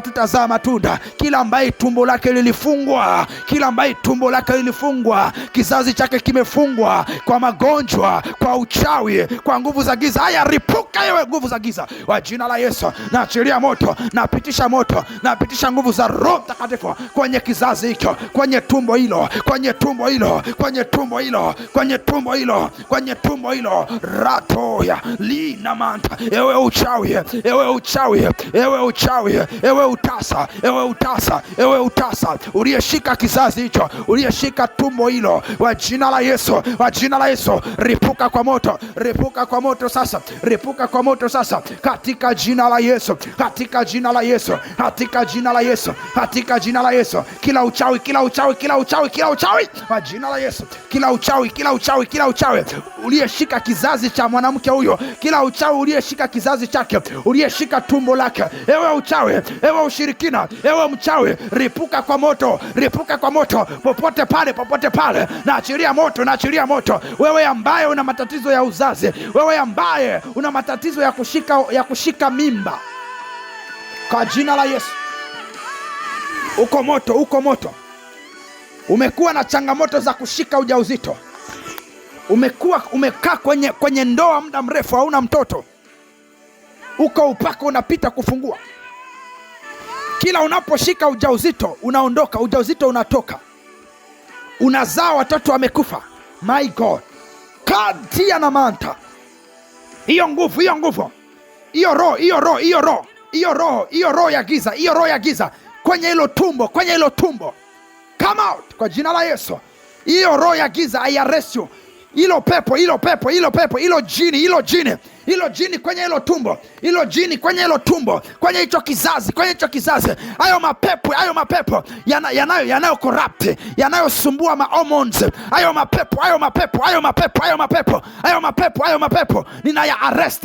tutazaa matunda, kila ambaye tumbo lake lilifungwa, kila ambaye tumbo lake lilifungwa, kizazi chake kimefungwa kwa magonjwa, kwa uchawi, kwa nguvu za giza, haya ripuka yewe nguvu za giza kwa jina la Yesu. Naachilia moto, napitisha moto, napitisha nguvu za Roho Mtakatifu kwenye kizazi hicho, kwenye tumbo hilo, kwenye tumbo hilo, kwenye tumbo hilo, kwenye tumbo hilo, kwenye tumbo hilo. Ratoya lina manta, ewe uchawi, ewe uchawi, ewe uchawi, ewe utasa, ewe utasa, ewe utasa uliyeshika kizazi hicho, uliyeshika tumbo hilo, kwa jina la Yesu, kwa jina la Yesu, ripuka kwa moto, ripuka kwa moto sasa, ripuka kwa moto sasa katika jina la Yesu, katika jina la Yesu, katika jina la Yesu, katika jina la Yesu. Kila uchawi, kila uchawi, kila uchawi, kila uchawi kwa jina la Yesu, kila uchawi, kila uchawi, kila uchawi uliyeshika kizazi cha mwanamke huyo, kila uchawi uliyeshika kizazi chake, uliyeshika tumbo lake, ewe uchawi, ewe ushirikina, ewe mchawi, ripuka kwa moto, ripuka kwa moto popote pale, popote pale. Naachilia moto, naachilia moto. Wewe ambaye una matatizo ya uzazi, wewe ambaye una matatizo ya kushika mimba, kwa jina la Yesu, uko moto, uko moto. Umekuwa na changamoto za kushika ujauzito, umekaa kwenye ndoa muda mrefu, hauna mtoto, uko upako unapita kufungua. Kila unaposhika ujauzito unaondoka, ujauzito unatoka, unazaa watoto wamekufa. My God, katia na manta, hiyo nguvu, hiyo nguvu, hiyo roho, hiyo roho, hiyo roho, hiyo roho, hiyo roho ya giza, hiyo roho ya giza kwenye hilo tumbo, kwenye hilo tumbo, come out kwa jina la Yesu. Hiyo roho ya giza, I arrest you. Hilo pepo, hilo pepo, hilo pepo, hilo jini, hilo jini, hilo jini kwenye hilo tumbo, hilo jini kwenye hilo tumbo, kwenye hicho kizazi, kwenye hicho kizazi. Hayo mapepo yanayo corrupt, yanayosumbua ma hormones, hayo mapepo ninaya arrest,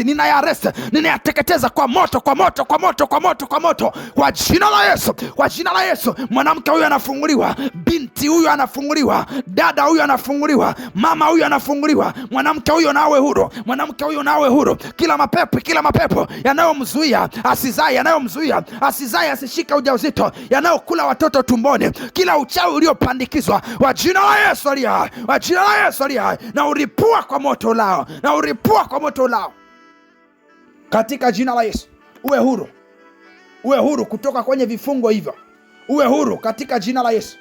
ninayateketeza kwa moto, kwa moto, kwa moto, kwa moto, kwa moto, kwa jina la Yesu, kwa jina la Yesu. Mwanamke huyu anafunguliwa, binti huyu anafunguliwa, dada huyu anafunguliwa, mama huyu anafunguliwa. Mwanamke huyo nawe huru, mwanamke huyo nawe huru. Kila mapepo yanayomzuia asizae, yanayomzuia asizae, asishika ujauzito, yanayokula watoto tumboni, kila uchawi uliopandikizwa, kwa jina la Yesu aliye hai, kwa jina la Yesu aliye hai, na uripua kwa moto lao, na uripua kwa moto lao katika jina la Yesu. Uwe huru, uwe huru kutoka kwenye vifungo hivyo, uwe huru katika jina la Yesu,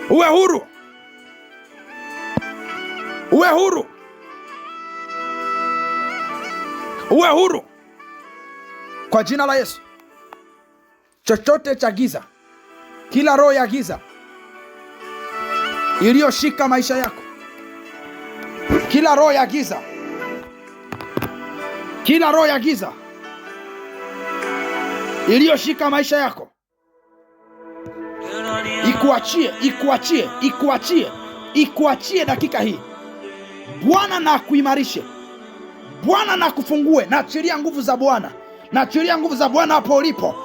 uwe huru, uwe huru, uwe huru kwa jina la Yesu. Chochote cha giza, kila roho ya giza iliyoshika maisha yako, kila roho ya giza, kila roho ya giza iliyoshika maisha yako, ikuachie, ikuachie, ikuachie, ikuachie dakika hii. Bwana na kuimarishe, Bwana na kufungue. Naachilia nguvu za Bwana, naachilia nguvu za Bwana hapo ulipo.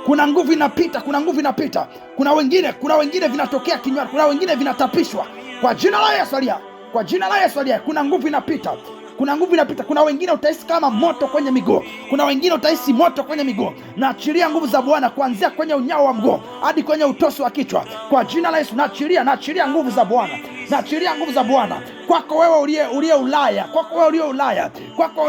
Kuna nguvu inapita, kuna nguvu inapita. Kuna wengine vinatokea kinywani, kuna wengine vinatapishwa kwa jina la Yesu aliye, kwa jina la Yesu aliye. Kuna nguvu inapita, kuna nguvu inapita. Kuna wengine utahisi kama moto kwenye miguu, kuna wengine utahisi moto kwenye miguu. Naachilia nguvu za Bwana kuanzia kwenye unyao wa mguu hadi kwenye utosi wa kichwa kwa jina la Yesu. Naachilia nguvu za Bwana, naachilia nguvu za Bwana kwako wewe uliye Ulaya, kwako wewe uliye Ulaya, kwako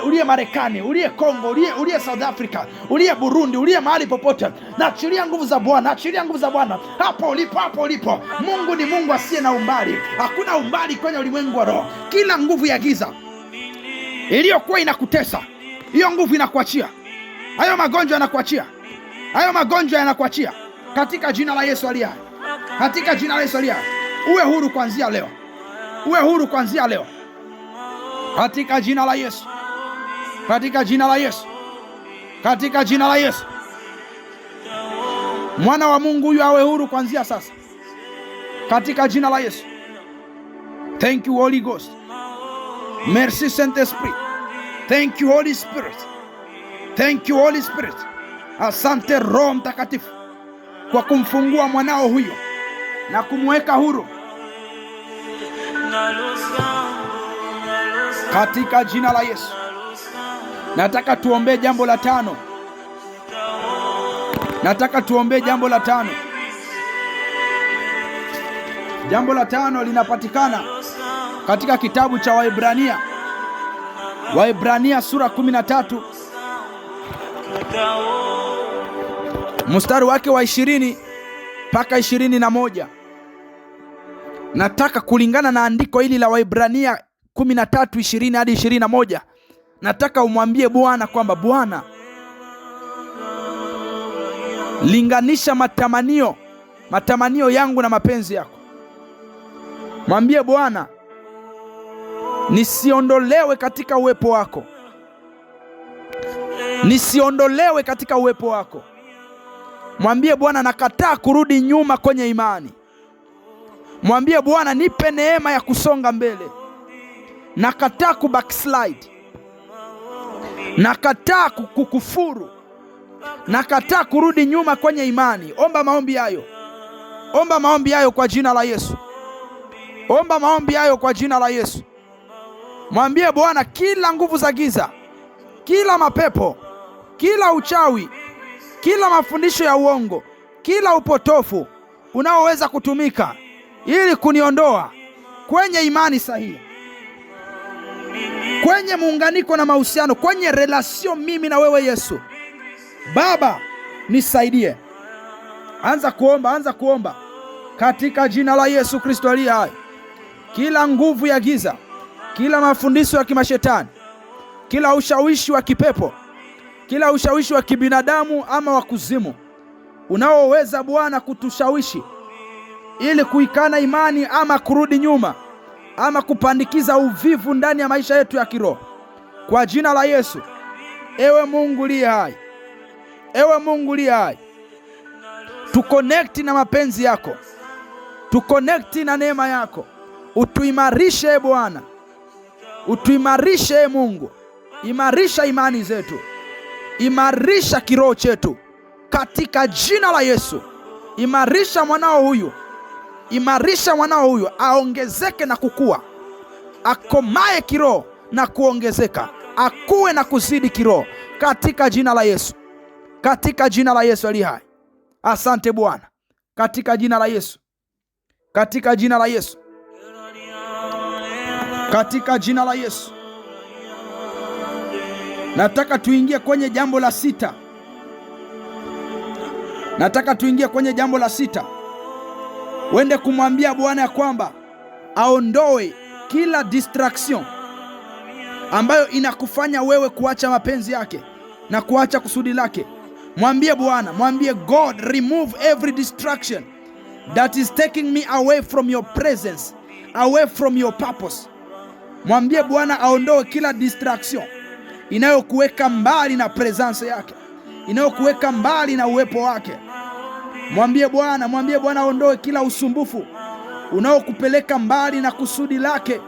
uliye Marekani, uliye Kongo, uliye South Africa, uliye Burundi, uliye mahali popote. Naachilia nguvu za Bwana, naachilia nguvu za Bwana hapo ulipo, hapo ulipo. Mungu ni Mungu asiye na umbali, hakuna umbali kwenye ulimwengu wa roho. Kila nguvu ya giza iliyokuwa inakutesa, hiyo nguvu inakuachia. Hayo magonjwa yanakuachia, hayo magonjwa yanakuachia katika jina la Yesu aliye hai, katika jina la Yesu aliye hai. Uwe huru kuanzia leo, uwe huru kuanzia leo katika jina la Yesu, katika jina la Yesu, katika jina la Yesu. Mwana wa Mungu huyu awe huru kuanzia sasa, katika jina la Yesu. Thank you Holy Ghost. Merci Saint Esprit. Thank you Holy Spirit. Thank you Holy Spirit. Asante Roho Mtakatifu kwa kumfungua mwanao huyo na kumweka huru katika jina la Yesu. Nataka tuombee jambo la tano. Jambo la tano linapatikana katika kitabu cha Waebrania sura 13 mstari wake wa 20 mpaka 21. Nataka kulingana na andiko hili la Waebrania 13:20 hadi 21, nataka umwambie Bwana kwamba Bwana, linganisha matamanio yangu na mapenzi yako. Mwambie Bwana, nisiondolewe katika uwepo wako. Nisiondolewe katika uwepo wako. Mwambie Bwana, nakataa kurudi nyuma kwenye imani. Mwambie Bwana, nipe neema ya kusonga mbele. Nakataa kubackslide. Nakataa kukufuru. Nakataa kurudi nyuma kwenye imani. Omba maombi hayo. Omba maombi hayo kwa jina la Yesu. Omba maombi hayo kwa jina la Yesu. Mwambie Bwana, kila nguvu za giza, kila mapepo, kila uchawi, kila mafundisho ya uongo, kila upotofu unaoweza kutumika ili kuniondoa kwenye imani sahihi, kwenye muunganiko na mahusiano, kwenye relasio mimi na wewe Yesu. Baba, nisaidie. Anza kuomba katika jina la Yesu Kristo aliye hai. Kila nguvu ya giza, kila mafundisho ya kimashetani, kila ushawishi wa kipepo, kila ushawishi wa kibinadamu ama wa kuzimu unaoweza Bwana kutushawishi ili kuikana imani ama kurudi nyuma ama kupandikiza uvivu ndani ya maisha yetu ya kiroho, kwa jina la Yesu, ewe Mungu liye hai, ewe Mungu liye hai, tukonekti na mapenzi yako, tukonekti na neema yako. Utuimarishe Bwana, utuimarishe Mungu. Imarisha imani zetu, imarisha kiroho chetu katika jina la Yesu. Imarisha mwanao huyu, aongezeke na kukua, akomae kiroho na kuongezeka, akue na kuzidi kiroho katika jina la Yesu, katika jina la Yesu aliye hai. Asante Bwana, katika jina la Yesu, katika jina la Yesu, katika jina la Yesu. Nataka tuingie kwenye jambo la sita. Wende kumwambia Bwana ya kwamba aondoe kila distraction ambayo inakufanya wewe kuacha mapenzi yake na kuacha kusudi lake. Mwambie Bwana, mwambie God, remove every distraction that is taking me away from your presence, away from your purpose. Mwambie Bwana aondoe kila distraction inayokuweka mbali na presence yake, inayokuweka mbali na uwepo wake. Mwambie Bwana aondoe kila usumbufu unaokupeleka mbali na kusudi lake,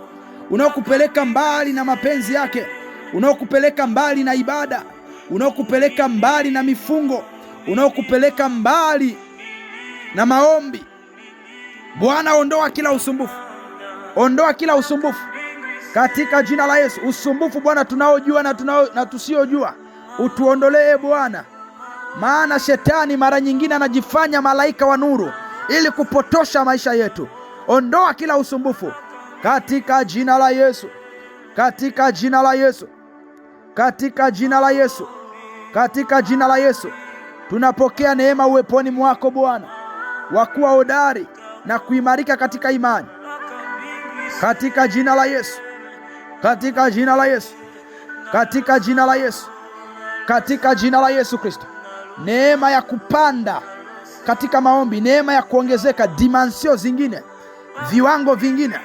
unaokupeleka mbali na mapenzi yake, unaokupeleka mbali na ibada, unaokupeleka mbali na mifungo, unaokupeleka mbali na maombi. Bwana, ondoa kila usumbufu, ondoa kila usumbufu katika jina la Yesu. Usumbufu Bwana tunaojua na tusiojua, utuondolee Bwana, maana shetani mara nyingine anajifanya malaika wa nuru ili kupotosha maisha yetu. Ondoa kila usumbufu katika jina la Yesu, katika jina la Yesu, katika jina la Yesu, katika jina la Yesu. Tunapokea neema uweponi mwako Bwana, wa kuwa hodari na kuimarika katika imani, katika jina la Yesu, katika jina la Yesu, katika jina la Yesu, katika jina la Yesu Kristo. Neema ya kupanda katika maombi, neema ya kuongezeka dimansio zingine, viwango vingine,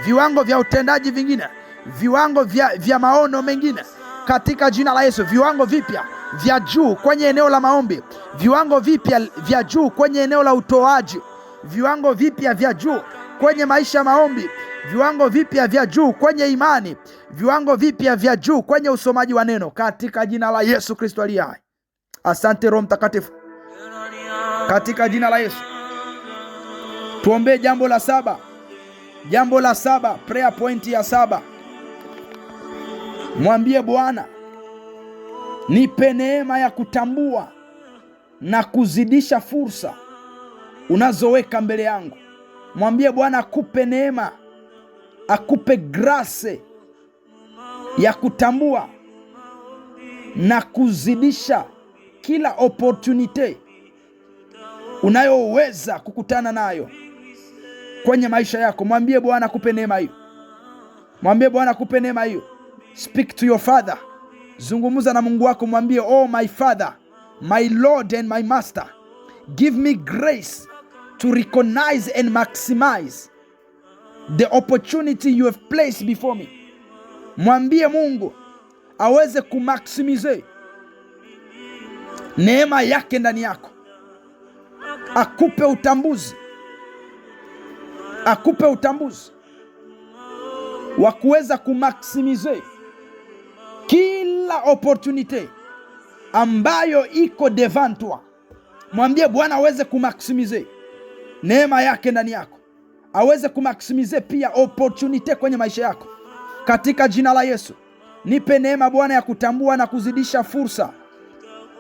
viwango vya utendaji vingine, viwango vya maono mengine katika jina la Yesu, viwango vipya vya juu kwenye eneo la maombi, viwango vipya vya juu kwenye eneo la utoaji, viwango vipya vya juu kwenye maisha ya maombi, viwango vipya vya juu kwenye imani, viwango vipya vya juu kwenye usomaji wa neno, katika jina la Yesu Kristo aliye hai. Asante Roho Mtakatifu, katika jina la Yesu. Tuombe jambo la 7. Jambo la 7, prayer point ya 7. Mwambie Bwana, nipe neema ya kutambua na kuzidisha fursa unazoweka mbele yangu. Mwambie Bwana akupe neema, akupe grace ya kutambua na kuzidisha kila opportunity unayoweza kukutana nayo kwenye maisha yako. Mwambie Bwana akupe neema hiyo. Mwambie Bwana akupe neema hiyo. Speak to your Father. Zungumza na Mungu wako, mwambie, oh my Father, my Lord and my Master, give me grace to recognize and maximize the opportunity you have placed before me. Mwambie Mungu aweze kumaximize neema yake ndani yako. Akupe utambuzi, akupe utambuzi wa kuweza kumaximize kila opportunity ambayo iko devant toi. Mwambie Bwana aweze kumaximize neema yake ndani yako, aweze kumaximize pia opportunity kwenye maisha yako, katika jina la Yesu. Nipe neema Bwana ya kutambua na kuzidisha fursa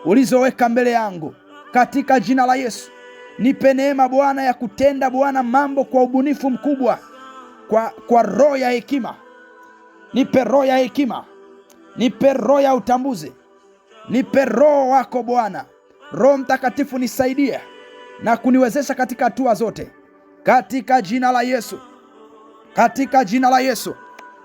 ulizoweka mbele yangu, katika jina la Yesu. Nipe neema Bwana ya kutenda Bwana mambo kwa ubunifu mkubwa, kwa roho ya hekima. Nipe roho ya hekima, nipe roho ya utambuzi, nipe roho wako Bwana. Roho Mtakatifu nisaidie na kuniwezesha katika hatua zote, katika jina la Yesu, katika jina la Yesu.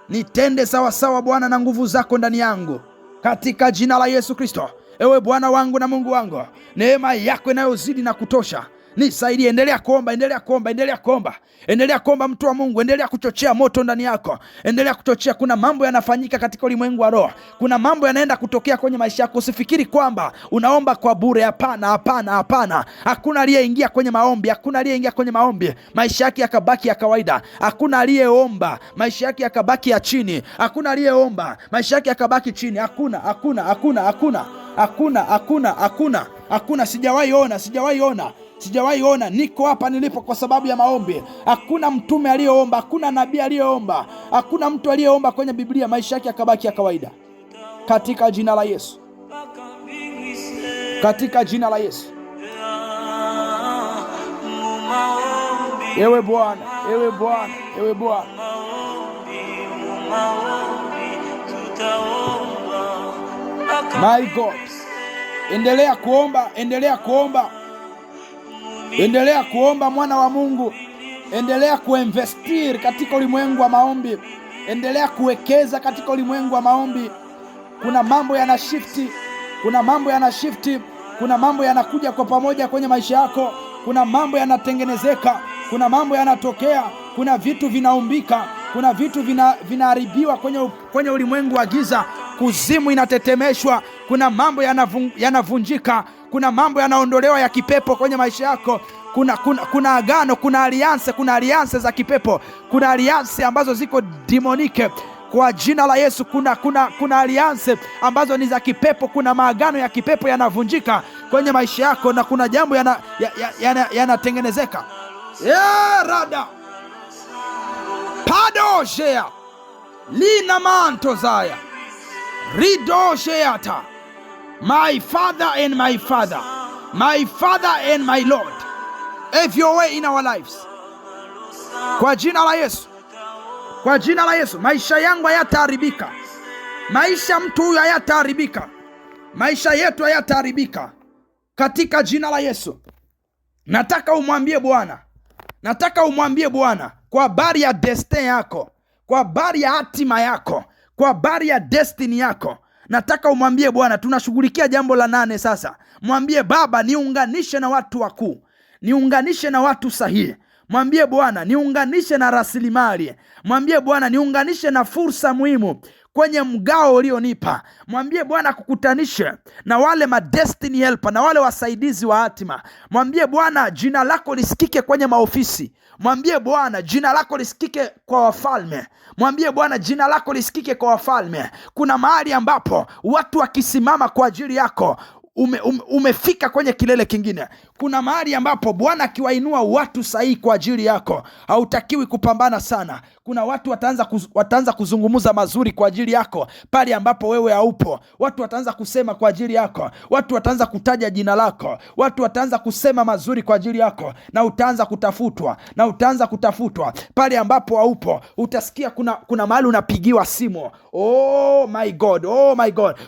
Nitende sawa sawa Bwana na nguvu zako ndani yangu, katika jina la Yesu Kristo. Ewe Bwana wangu na Mungu wangu, neema yako inayozidi na kutosha nisaidie. Endelea kuomba, endelea kuomba, endelea kuomba, endelea kuomba mtu wa Mungu, endelea kuchochea moto ndani yako, endelea kuchochea. Kuna mambo yanafanyika katika ulimwengu wa roho, kuna mambo yanaenda kutokea kwenye maisha yako. Usifikiri kwamba unaomba kwa bure. Hapana, hapana, hapana. Hakuna aliyeingia kwenye maombi, hakuna aliyeingia kwenye maombi maisha yake yakabaki ya kawaida. Hakuna aliyeomba maisha yake yakabaki ya chini. Hakuna aliyeomba maisha yake yakabaki chini. Hakuna, hakuna, hakuna, hakuna, hakuna, hakuna, hakuna, hakuna. Sijawahi ona, sijawahi ona, sijawahi ona. Niko hapa nilipo kwa sababu ya maombi. Hakuna mtume aliyeomba, hakuna nabii aliyeomba, hakuna mtu aliyeomba kwenye Biblia maisha yake yakabaki ya kawaida, katika jina la Yesu, katika jina la Yesu. Ewe Bwana, ewe Bwana, ewe Bwana. My God, endelea kuomba, endelea kuomba, endelea kuomba mwana wa Mungu. Endelea kuinvestir katika ulimwengu wa maombi, endelea kuwekeza katika ulimwengu wa maombi. Kuna mambo yana shifti, kuna mambo yana shifti, kuna mambo yanakuja kwa pamoja kwenye maisha yako, kuna mambo yanatengenezeka, kuna mambo yanatokea, kuna vitu vinaumbika, kuna vitu vinaharibiwa kwenye ulimwengu wa giza. Kuzimu inatetemeshwa, kuna mambo yanavunjika, kuna mambo yanaondolewa ya kipepo kwenye maisha yako. Kuna agano, kuna alianse za kipepo, kuna alianse ambazo ziko demonike kwa jina la Yesu. Kuna alianse ambazo ni za kipepo, kuna maagano ya kipepo yanavunjika kwenye maisha yako, na kuna jambo yanatengenezeka. Rada padoshea lina manto zaya ridosheata. My Father and my Father, my Father and my Lord, have your way in our lives, kwa jina la Yesu, kwa jina la Yesu. Maisha yangu hayataharibika, maisha mtu huyu hayataharibika, maisha yetu hayataharibika, katika jina la Yesu. Nataka umwambie Bwana, nataka umwambie Bwana kwa habari ya destiny yako, kwa habari ya hatima yako, kwa habari ya destiny yako. Nataka umwambie Bwana. Tunashughulikia jambo la 8 sasa. Mwambie Baba, niunganishe na watu wakuu, niunganishe na watu sahihi. Mwambie Bwana, niunganishe na rasilimali. Mwambie Bwana, niunganishe na fursa muhimu kwenye mgao ulionipa. Mwambie Bwana kukutanishe na wale destiny helper, na wale wasaidizi wa hatima. Mwambie Bwana jina lako lisikike kwenye maofisi. Mwambie Bwana jina lako lisikike kwa wafalme. Mwambie Bwana jina lako lisikike kwa wafalme. Kuna mahali ambapo watu wakisimama kwa ajili yako umefika kwenye kilele kingine. Kuna mahali ambapo Bwana akiwainua watu sahihi kwa ajili yako, hautakiwi kupambana sana. Kuna watu wataanza kuzungumza mazuri kwa ajili yako pale ambapo wewe haupo. Watu wataanza kusema kwa ajili yako, watu wataanza kutaja jina lako, watu wataanza kusema mazuri kwa ajili yako, na utaanza kutafutwa pale ambapo haupo. Utasikia kuna mahali unapigiwa simu. Oh my God.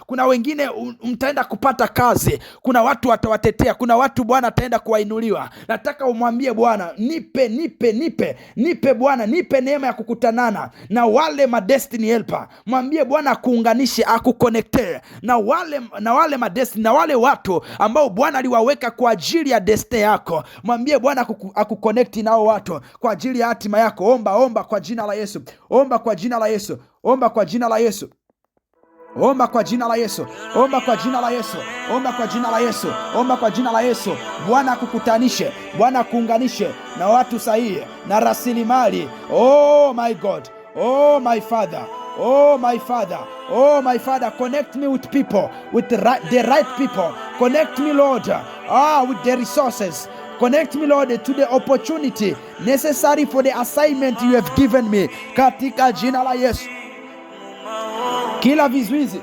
Kuna wengine mtaenda kupata kazi, kuna watu watawatetea, kuna watu Bwana ataenda kuwainuliwa. Nataka umwambie Bwana, nipe Bwana, nipe neema ya kukutanana na wale destiny helper. Mwambie Bwana akuunganishe, akuconnecte na wale destiny, na wale watu ambao Bwana aliwaweka kwa ajili ya destiny yako. Mwambie Bwana akuconnect nao watu kwa ajili ya hatima yako. Omba kwa jina la Yesu. Omba kwa jina la Yesu. Omba kwa jina la Yesu. Omba kwa jina la Yesu. Omba kwa jina la Yesu. Omba kwa jina la Yesu. Omba kwa jina la Yesu. Bwana akukutanishe, Bwana akuunganishe na watu sahihi na rasilimali. Oh my God. Oh my Father. Oh my Father. Oh my Father, connect me with people, with the right people. Connect me, Lord, with the resources. Connect me, Lord, to the opportunity necessary for the assignment you have given me. Katika jina la Yesu. Kila vizuizi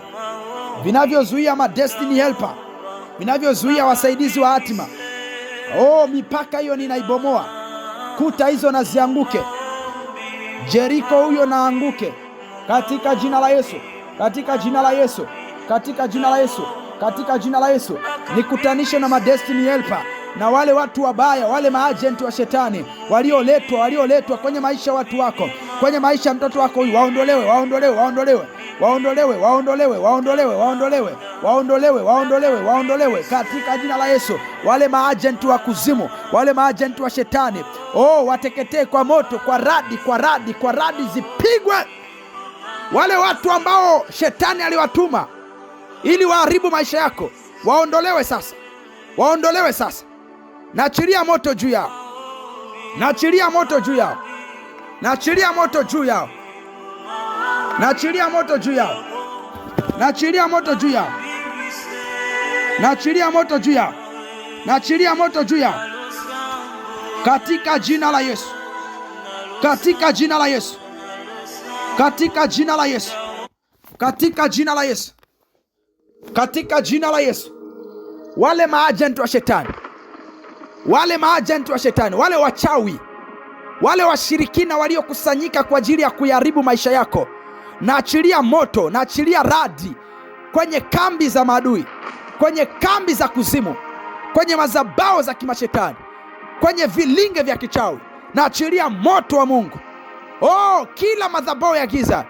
vinavyozuia destiny helper, vinavyozuia wasaidizi wa hatima, mipaka hiyo ninaibomoa. Kuta hizo na zianguke. Jeriko huyo na anguke katika jina la Yesu. Katika jina la Yesu. Katika jina la Yesu. Katika jina la Yesu. Nikutanishe na destiny helper, na wale watu wabaya, wale maagenti wa shetani walioletwa kwenye maisha watu wako, kwenye maisha mtoto wako huyu, waondolewe katika jina la Yesu. Wale maagenti wa kuzimu, wale maagenti wa shetani, wateketee kwa moto, kwa radi zipigwe. Wale watu ambao shetani aliwatuma ili waharibu maisha yako, waondolewe sasa. Naachilia moto juu yao. Naachilia moto juu yao. Naachilia moto juu yao. Naachilia moto juu yao. Naachilia moto juu yao. Naachilia moto juu yao. Naachilia moto juu yao. Katika jina la Yesu. Katika jina la Yesu. Katika jina la Yesu. Katika jina la Yesu. Katika jina la Yesu. Wale maagenti wa shetani, wale wachawi, wale washirikina waliokusanyika kwa ajili ya kuyaribu maisha yako, naachilia moto, naachilia radi kwenye kambi za maadui, kwenye kambi za kuzimu, kwenye madhabahu za kimashetani, kwenye vilinge vya kichawi. Naachilia moto wa Mungu. Kila madhabahu ya giza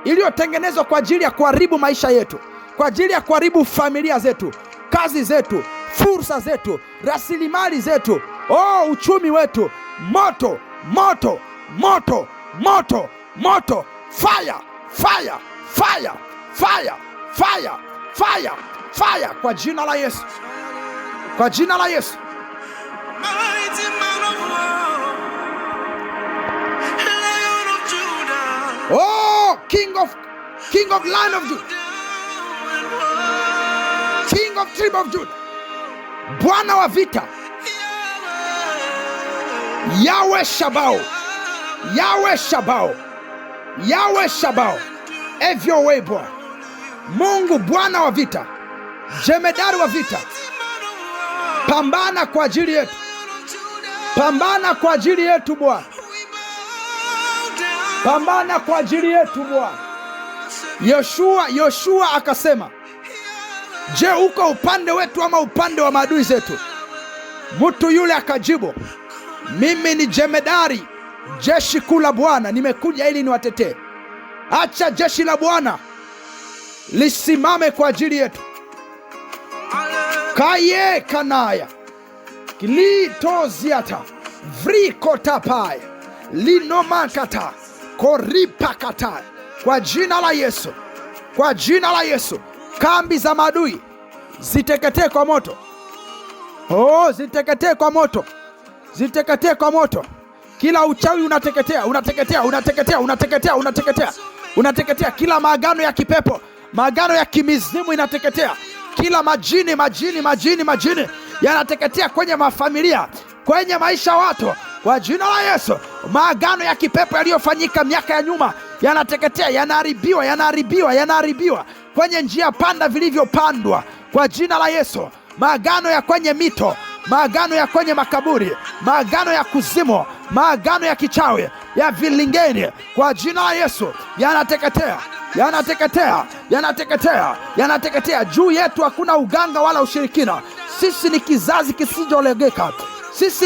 iliyotengenezwa kwa ajili ya kuharibu maisha yetu, kwa ajili ya kuharibu familia zetu, kazi zetu, fursa zetu, rasilimali zetu, uchumi wetu, moto, fire kwa jina la Yesu. Kwa jina la Yesu. King of Lion of Judah, King of Tribe of Judah, Bwana wa vita, Yahweh Shabao, have your way Bwana Mungu, Bwana wa vita, jemedari wa vita. Pambana kwa ajili yetu, pambana kwa ajili yetu Bwana, pambana kwa ajili yetu Bwana. Yoshua akasema, je, uko upande wetu ama upande wa maadui zetu? Mtu yule akajibu, mimi ni jemedari jeshi kuu la Bwana, nimekuja ili niwatetee. Acha jeshi la Bwana lisimame kwa ajili yetu. Kaye kanaya kilitoziata vrikotapaya linomakata koripakata. Kwa jina la Yesu, kwa jina la Yesu. Kambi za maadui ziteketee kwa moto. Oh, ziteketee kwa moto, ziteketee kwa moto. Kila uchawi unateketea, unateketea, unateketea, unateketea, unateketea, unateketea. Kila maagano ya kipepo, maagano ya kimizimu inateketea. Kila majini yanateketea kwenye mafamilia, kwenye maisha ya watu kwa jina la Yesu. Maagano ya kipepo yaliyofanyika miaka ya nyuma yanateketea, yanaharibiwa kwenye njia panda vilivyopandwa kwa jina la Yesu. Maagano ya kwenye mito, maagano ya kwenye makaburi, maagano ya kuzimu, maagano ya kichawi, ya vilingeni kwa jina la Yesu yanateketea, yanateketea. Juu yetu hakuna uganga wala ushirikina. Sisi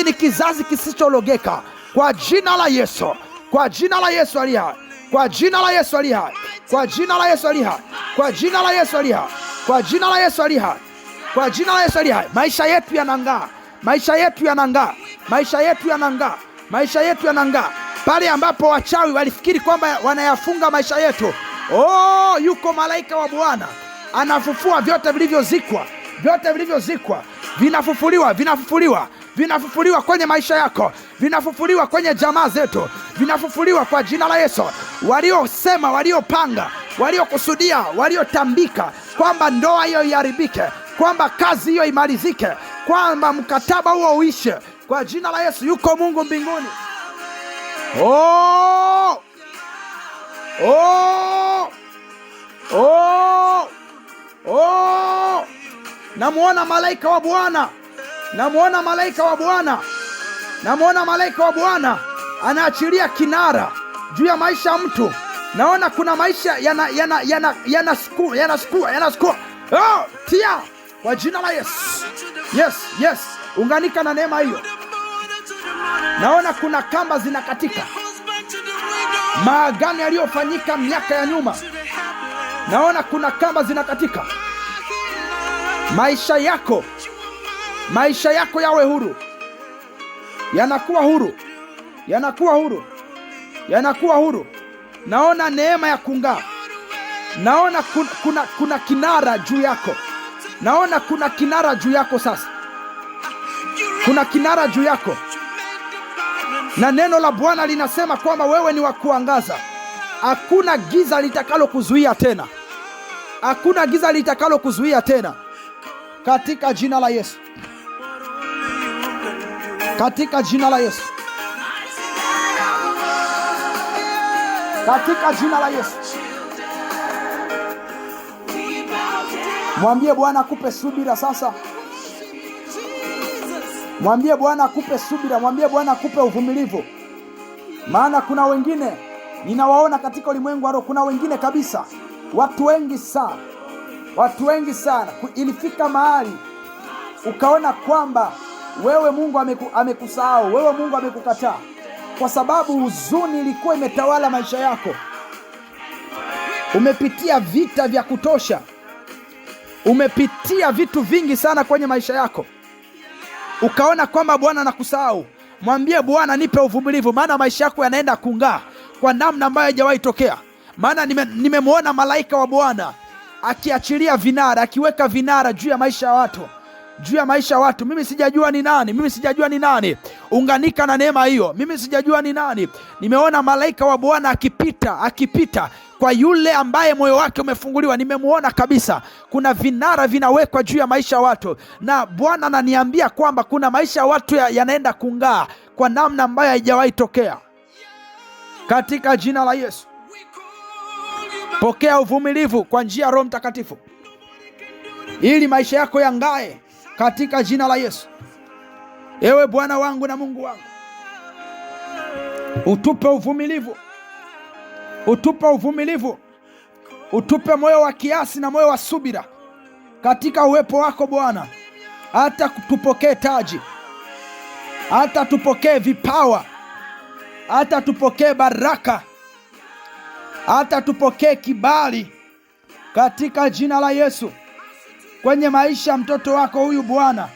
ni kizazi kisichologeka kwa jina la Yesu, kwa jina la Yesu aliye hai, kwa jina la Yesu aliye hai, kwa jina la Yesu aliye hai, kwa jina la Yesu aliye hai, kwa jina la Yesu aliye hai, kwa jina la Yesu aliye hai. Maisha yetu yanang'aa, maisha yetu yanang'aa. Pale ambapo wachawi walifikiri kwamba wanayafunga maisha yetu, yuko malaika wa Bwana anafufua vyote vilivyozikwa, vinafufuliwa kwenye maisha yako, vinafufuliwa kwenye jamaa zetu, vinafufuliwa kwa jina la Yesu. Waliosema, waliopanga, waliokusudia, waliotambika kwamba ndoa hiyo iharibike, kwamba kazi hiyo imalizike, kwamba mkataba huo uishe, kwa jina la Yesu yuko Mungu mbinguni. Namuona malaika wa Bwana anaachilia kinara juu ya maisha ya mtu. Naona kuna maisha yanasukua. Tia kwa jina la Yesu. Yes, unganika na neema hiyo. Naona kuna kamba zinakatika, maagano yaliyofanyika miaka ya nyuma. Naona kuna kamba zinakatika. Maisha yako yawe huru, yanakuwa huru. Naona neema ya kung'aa. Naona kuna kinara juu yako. Naona kuna kinara juu yako sasa. Kuna kinara juu yako. Na neno la Bwana linasema kwamba wewe ni wa kuangaza. Hakuna giza litakalokuzuia tena. Katika jina la Yesu. Katika jina la Yesu. Mwambie Bwana akupe subira sasa. Mwambie Bwana akupe subira, mwambie Bwana akupe uvumilivu. Maana kuna wengine ninawaona katika ulimwengu wa roho, kuna wengine kabisa, watu wengi sana. Ilifika mahali ukaona kwamba wewe Mungu amekusahau, wewe Mungu amekukataa, kwa sababu huzuni ilikuwa imetawala maisha yako. Umepitia vita vya kutosha, umepitia vitu vingi sana kwenye maisha yako, ukaona kwamba Bwana anakusahau. Mwambie Bwana, nipe uvumilivu, maana maisha yako yanaenda kung'aa kwa namna ambayo haijawahi tokea. Maana nimemwona malaika wa Bwana akiachilia vinara, akiweka vinara juu ya maisha ya watu, Mimi sijajua ni nani. Unganika na neema hiyo. Mimi sijajua ni nani. Nimeona malaika wa Bwana akipita kwa yule ambaye moyo wake umefunguliwa. Nimemuona kabisa. Kuna vinara vinawekwa juu ya maisha ya watu, na Bwana ananiambia kwamba kuna maisha ya watu yanaenda kung'aa kwa namna ambayo haijawahi tokea. Katika jina la Yesu, pokea uvumilivu kwa njia ya Roho Mtakatifu ili maisha yako yang'ae katika jina la Yesu. Ewe Bwana wangu na Mungu wangu, utupe uvumilivu, utupe moyo wa kiasi na moyo wa subira katika uwepo wako Bwana. Hata tupokee taji, hata tupokee vipawa, hata tupokee baraka, hata tupokee kibali katika jina la Yesu kwenye maisha mtoto wako huyu Bwana.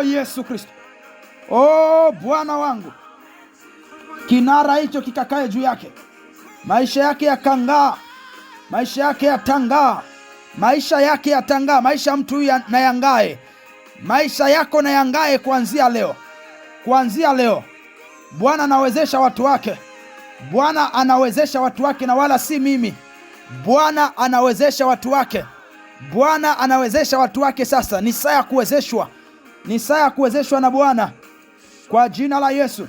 Yesu Kristo, Bwana wangu, kinara hicho kikakae juu yake, maisha yake yakang'aa maisha yake yatangaa, maisha yake yatangaa, maisha mtu huyu na yangae, maisha yako na yangae kuanzia leo. Kuanzia leo Bwana anawezesha watu wake. Bwana anawezesha watu wake na wala si mimi. Bwana anawezesha watu wake. Bwana anawezesha watu wake. Sasa ni saa ya kuwezeshwa. Ni saa ya kuwezeshwa na Bwana kwa jina la Yesu.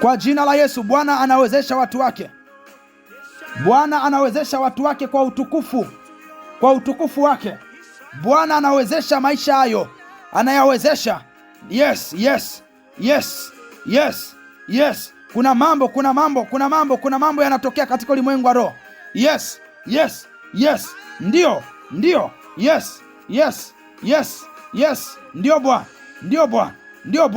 Kwa jina la Yesu Bwana anawezesha watu wake. Bwana anawezesha watu wake kwa utukufu. Kwa utukufu wake. Bwana anawezesha maisha hayo. Anayawezesha. Yes, yes. Yes. Yes. Yes. Kuna mambo yanatokea katika ulimwengu wa roho. Yes. Yes. Yes. Ndio. Yes. Yes. Yes. Yes. Ndio Bwana. Ndio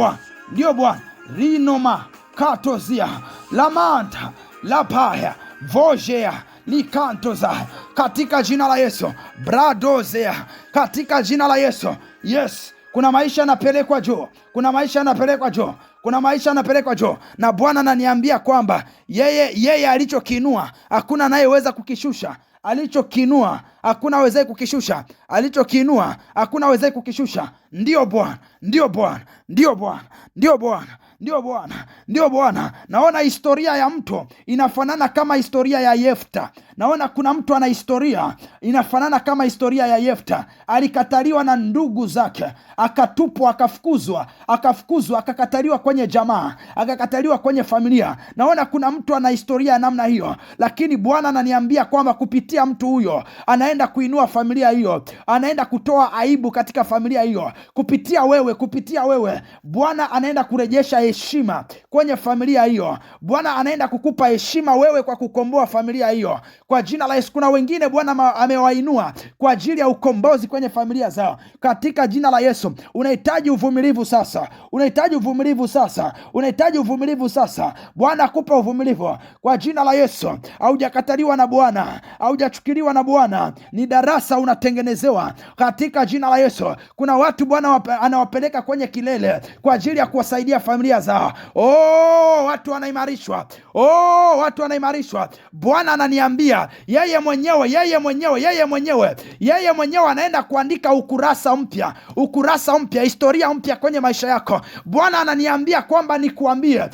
Bwana. Rinoma katozia lamanta lapaya vojea likantoza katika jina la Yesu. Bradozea katika jina la Yesu. Yes. Kuna maisha yanapelekwa juu. Kuna maisha yanapelekwa juu. Na Bwana ananiambia kwamba yeye alichokiinua hakuna anayeweza kukishusha. Alichokiinua hakuna awezaye kukishusha. Alichokiinua hakuna awezaye kukishusha. Ndio Bwana. Naona historia ya mtu inafanana kama historia ya Yefta. Naona kuna mtu ana historia inafanana kama historia ya Yefta. Alikataliwa na ndugu zake, akatupwa, akafukuzwa, akakataliwa kwenye jamaa, akakataliwa kwenye familia. Naona kuna mtu ana historia ya namna hiyo, lakini Bwana ananiambia kwamba kupitia mtu huyo anaenda kuinua familia hiyo, anaenda kutoa aibu katika familia hiyo. Kupitia wewe Bwana anaenda kurejesha heshima kwenye familia hiyo. Bwana anaenda kukupa heshima wewe kwa kukomboa familia hiyo kwa jina la Yesu. Kuna wengine Bwana amewainua kwa ajili ya ukombozi kwenye familia zao katika jina la Yesu. Unahitaji uvumilivu sasa. Bwana akupa uvumilivu kwa jina la Yesu. Haujakataliwa na Bwana, haujachukiliwa na Bwana, ni darasa unatengenezewa katika jina la Yesu. Kuna watu Bwana anawapeleka kwenye kilele kwa ajili ya kuwasaidia familia zao. Watu wanaimarishwa. Bwana ananiambia yeye mwenyewe anaenda kuandika ukurasa mpya, historia mpya kwenye maisha yako. Bwana ananiambia kwamba nikuambie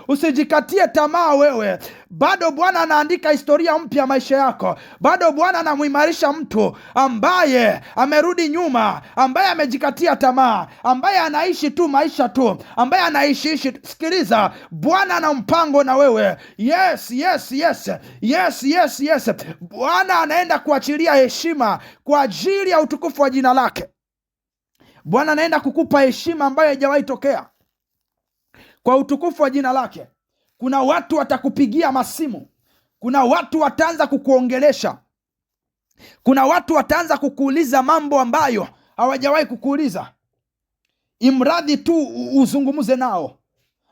usijikatie tamaa wewe. Bado Bwana anaandika historia mpya maisha yako. Bado Bwana anamuimarisha mtu ambaye amerudi nyuma, ambaye amejikatia tamaa, ambaye anaishi tu maisha tu, ambaye anaishi. Sikiliza, Bwana ana mpango na wewe. Yes. Bwana anaenda kuachilia heshima kwa ajili ya utukufu wa jina lake. Bwana anaenda kukupa heshima ambayo haijawahi tokea kwa utukufu wa jina lake. Kuna watu watakupigia masimu. Kuna watu wataanza kukuongelesha. Kuna watu wataanza kukuuliza mambo ambayo hawajawahi kukuuliza, imradi tu uzungumuze nao.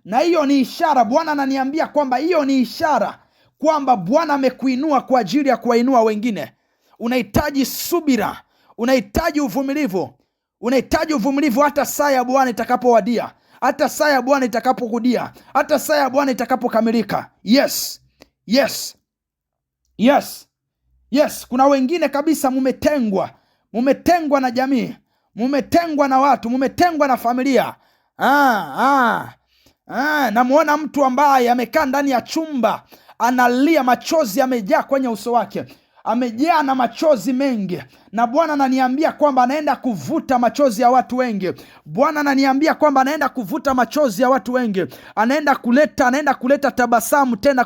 Na hiyo ni ishara. Bwana ananiambia kwamba hiyo ni ishara kwamba Bwana amekuinua kwa ajili ya kuwainua wengine. Unahitaji subira, unahitaji uvumilivu hata saa ya Bwana itakapowadia, hata saa ya Bwana itakapokudia, hata saa ya Bwana itakapokamilika. Yes. Kuna wengine kabisa mumetengwa na jamii, mumetengwa na watu, mumetengwa na familia. Namuona mtu ambaye amekaa ndani ya chumba analia, machozi yamejaa kwenye uso wake, amejaa na machozi mengi. Na Bwana ananiambia kwamba anaenda kuvuta machozi ya watu wengi. Bwana ananiambia kwamba anaenda kuvuta machozi ya watu wengi. Anaenda kuleta tabasamu tena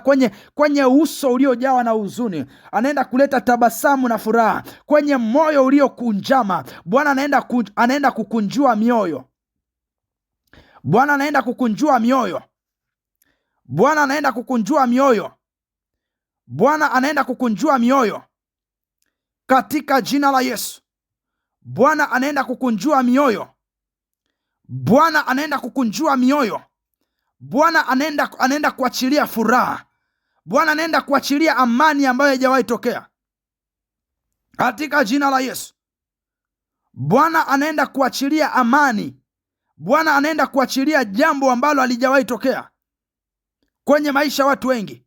kwenye uso uliojawa na huzuni. Anaenda kuleta tabasamu na furaha kwenye moyo uliokunjama. Bwana anaenda kukunjua mioyo. Bwana anaenda kukunjua mioyo. Bwana anaenda kukunjua mioyo. Bwana anaenda kukunjua mioyo katika jina la Yesu. Bwana anaenda kukunjua mioyo. Bwana anaenda kukunjua mioyo. Bwana anaenda kuachilia furaha. Bwana anaenda kuachilia amani ambayo haijawahi tokea katika jina la Yesu. Bwana anaenda kuachilia amani. Bwana anaenda kuachilia jambo ambalo halijawahi tokea kwenye maisha ya watu wengi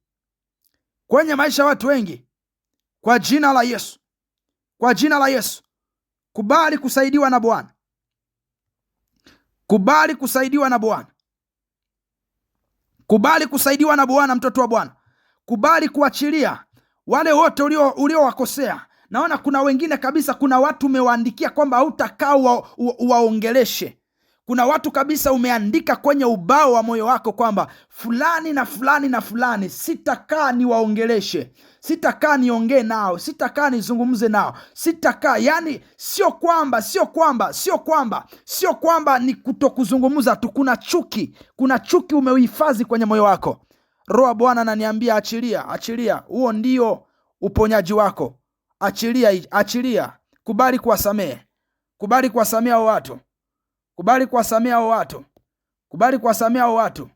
kwenye maisha ya watu wengi, kwa jina la Yesu, kwa jina la Yesu. Kubali kusaidiwa na Bwana, kubali kusaidiwa na Bwana, kubali kusaidiwa na Bwana, mtoto wa Bwana. Kubali kuachilia wale wote uliowakosea. Naona kuna wengine kabisa, kuna watu umewaandikia kwamba hautakaa uwaongeleshe. Kuna watu kabisa umeandika kwenye ubao wa moyo wako kwamba fulani na fulani na fulani sitakaa niwaongeleshe, sitakaa niongee nao, sitakaa nizungumze nao, sitakaa. Yani sio kwamba ni kutokuzungumza tu, kuna chuki umeuhifadhi kwenye moyo wako. Roho Bwana ananiambia achilia. Huo ndio uponyaji wako. Achilia. Kubali kuwasamehe. Kubali kuwasamehe hao watu. Kubali kuwasamehe hao watu. Kubali kuwasamehe hao watu.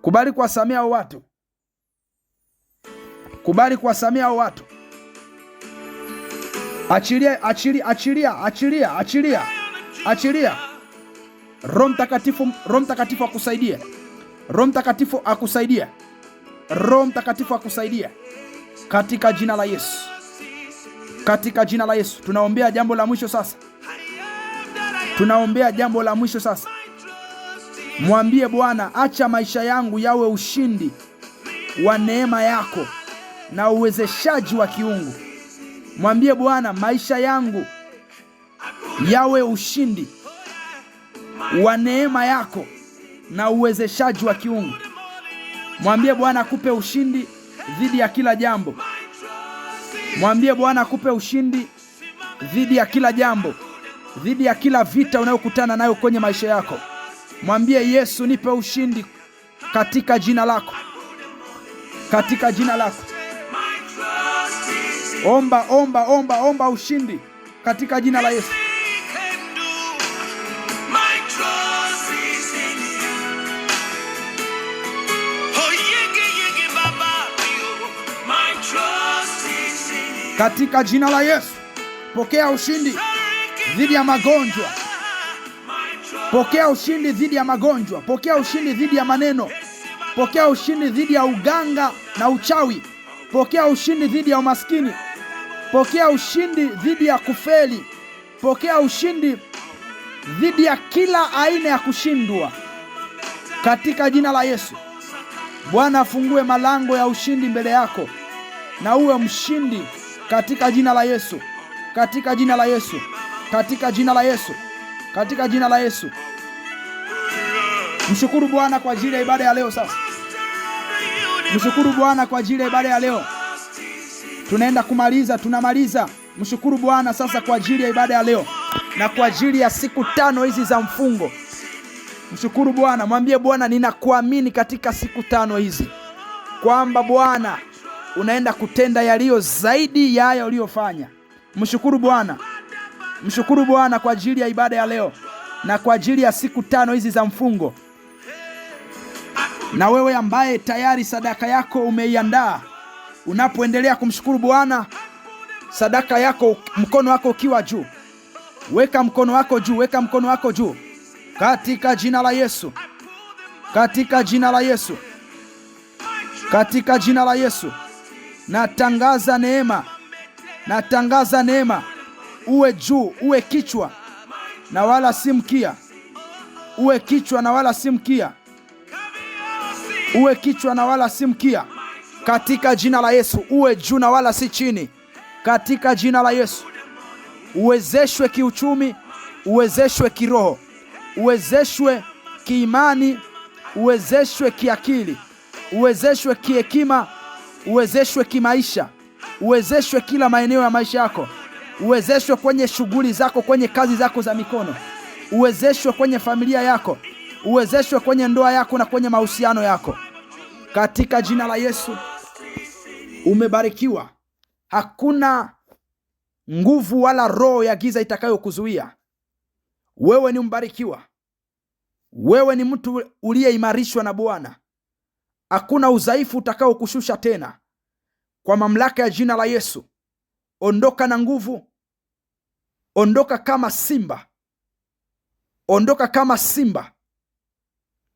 Kubali kuwasamehe hao watu. Kubali kuwasamehe hao watu. Achilia. Roho Mtakatifu akusaidie. Roho Mtakatifu akusaidie. Roho Mtakatifu akusaidie. Katika jina la Yesu. Katika jina la Yesu. Tunaombea jambo la mwisho sasa. Mwambie Bwana, acha maisha yangu yawe ushindi wa neema yako na uwezeshaji wa kiungu. Mwambie Bwana, maisha yangu yawe ushindi wa neema yako na uwezeshaji wa kiungu. Mwambie Bwana akupe ushindi dhidi ya kila jambo. Mwambie Bwana akupe ushindi dhidi ya kila jambo, dhidi ya kila vita unayokutana nayo kwenye maisha yako. Mwambie Yesu, nipe ushindi katika jina lako. Katika jina lako. Omba ushindi katika jina la Yesu. Katika jina la Yesu, pokea ushindi dhidi ya magonjwa. Pokea ushindi dhidi ya magonjwa. Pokea ushindi dhidi ya maneno. Pokea ushindi dhidi ya uganga na uchawi. Pokea ushindi dhidi ya umaskini. Pokea ushindi dhidi ya kufeli. Pokea ushindi dhidi ya kila aina ya kushindwa katika jina la Yesu. Bwana afungue malango ya ushindi mbele yako na uwe mshindi katika jina la Yesu. Katika jina la Yesu. Katika jina la Yesu. Katika jina la Yesu. Mshukuru Bwana kwa ajili ya ibada ya leo sasa. Mshukuru Bwana kwa ajili ya ibada ya leo. Tunamaliza. Mshukuru Bwana sasa kwa ajili ya ibada ya leo na kwa ajili ya siku 5 hizi za mfungo. Mshukuru Bwana, mwambie Bwana, ninakuamini katika siku 5 hizi kwamba Bwana unaenda kutenda yaliyo zaidi ya haya uliyofanya. Mshukuru Bwana. Mshukuru Bwana kwa ajili ya ibada ya leo na kwa ajili ya siku 5 hizi za mfungo. Na wewe ambaye tayari sadaka yako umeiandaa, unapoendelea kumshukuru Bwana, sadaka yako, mkono wako ukiwa juu, weka mkono wako juu, weka mkono wako juu katika jina la Yesu. Katika jina la Yesu. Katika jina la Yesu. Natangaza neema. Natangaza neema. Uwe juu, uwe kichwa na wala si mkia. Uwe kichwa na wala si mkia. Uwe kichwa na wala si mkia. Katika jina la Yesu. Uwe juu na wala si chini. Katika jina la Yesu. Uwezeshwe kiuchumi, uwezeshwe kiroho, uwezeshwe kiimani, uwezeshwe kiakili, uwezeshwe kihekima, uwezeshwe kimaisha, uwezeshwe kila maeneo ya maisha yako, uwezeshwe kwenye shughuli zako, kwenye kazi zako za mikono, uwezeshwe kwenye familia yako, uwezeshwe kwenye ndoa yako na kwenye mahusiano yako. Katika jina la Yesu. Umebarikiwa. Hakuna nguvu wala roho ya giza itakayokuzuia. Wewe ni mbarikiwa. Wewe ni mtu uliyeimarishwa na Bwana. Hakuna udhaifu utakaokushusha tena. Kwa mamlaka ya jina la Yesu, ondoka na nguvu. Ondoka kama simba. Ondoka kama simba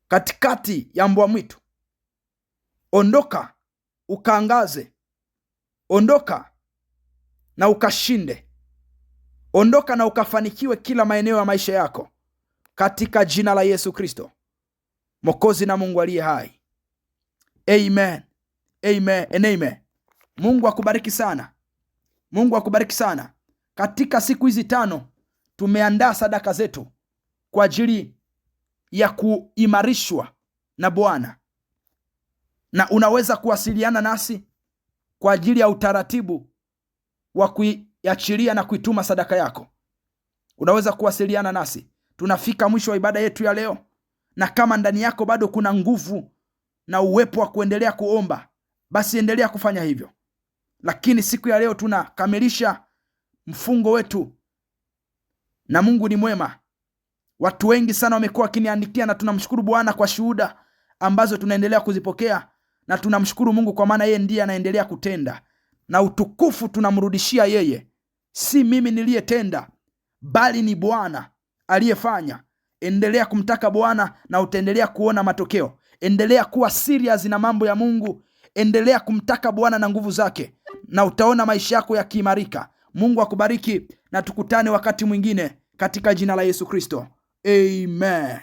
katikati ya mbwa mwitu. Ondoka ukaangaze. Ondoka na ukashinde. Ondoka na ukafanikiwe kila maeneo ya maisha yako, katika jina la Yesu Kristo, Mwokozi na Mungu aliye hai. Amen, amen and amen. Mungu akubariki sana. Mungu akubariki sana. Katika siku hizi 5 tumeandaa sadaka zetu kwa ajili ya kuimarishwa na Bwana, na unaweza kuwasiliana nasi kwa ajili ya utaratibu wa kuiachilia na kuituma sadaka yako. Unaweza kuwasiliana nasi. Tunafika mwisho wa ibada yetu ya leo, na kama ndani yako bado kuna nguvu na uwepo wa kuendelea kuomba, basi endelea kufanya hivyo. Lakini siku ya leo tunakamilisha mfungo wetu, na Mungu ni mwema. Watu wengi sana wamekuwa wakiniandikia, na tunamshukuru Bwana kwa shuhuda ambazo tunaendelea kuzipokea, na tunamshukuru Mungu kwa maana yeye ndiye anaendelea kutenda, na utukufu tunamrudishia yeye. Si mimi niliyetenda, bali ni Bwana aliyefanya. Endelea kumtaka Bwana na utaendelea kuona matokeo. Endelea kuwa serious na mambo ya Mungu. Endelea kumtaka Bwana na nguvu zake, na utaona maisha yako yakiimarika. Mungu akubariki, na tukutane wakati mwingine katika jina la Yesu Kristo. Amen.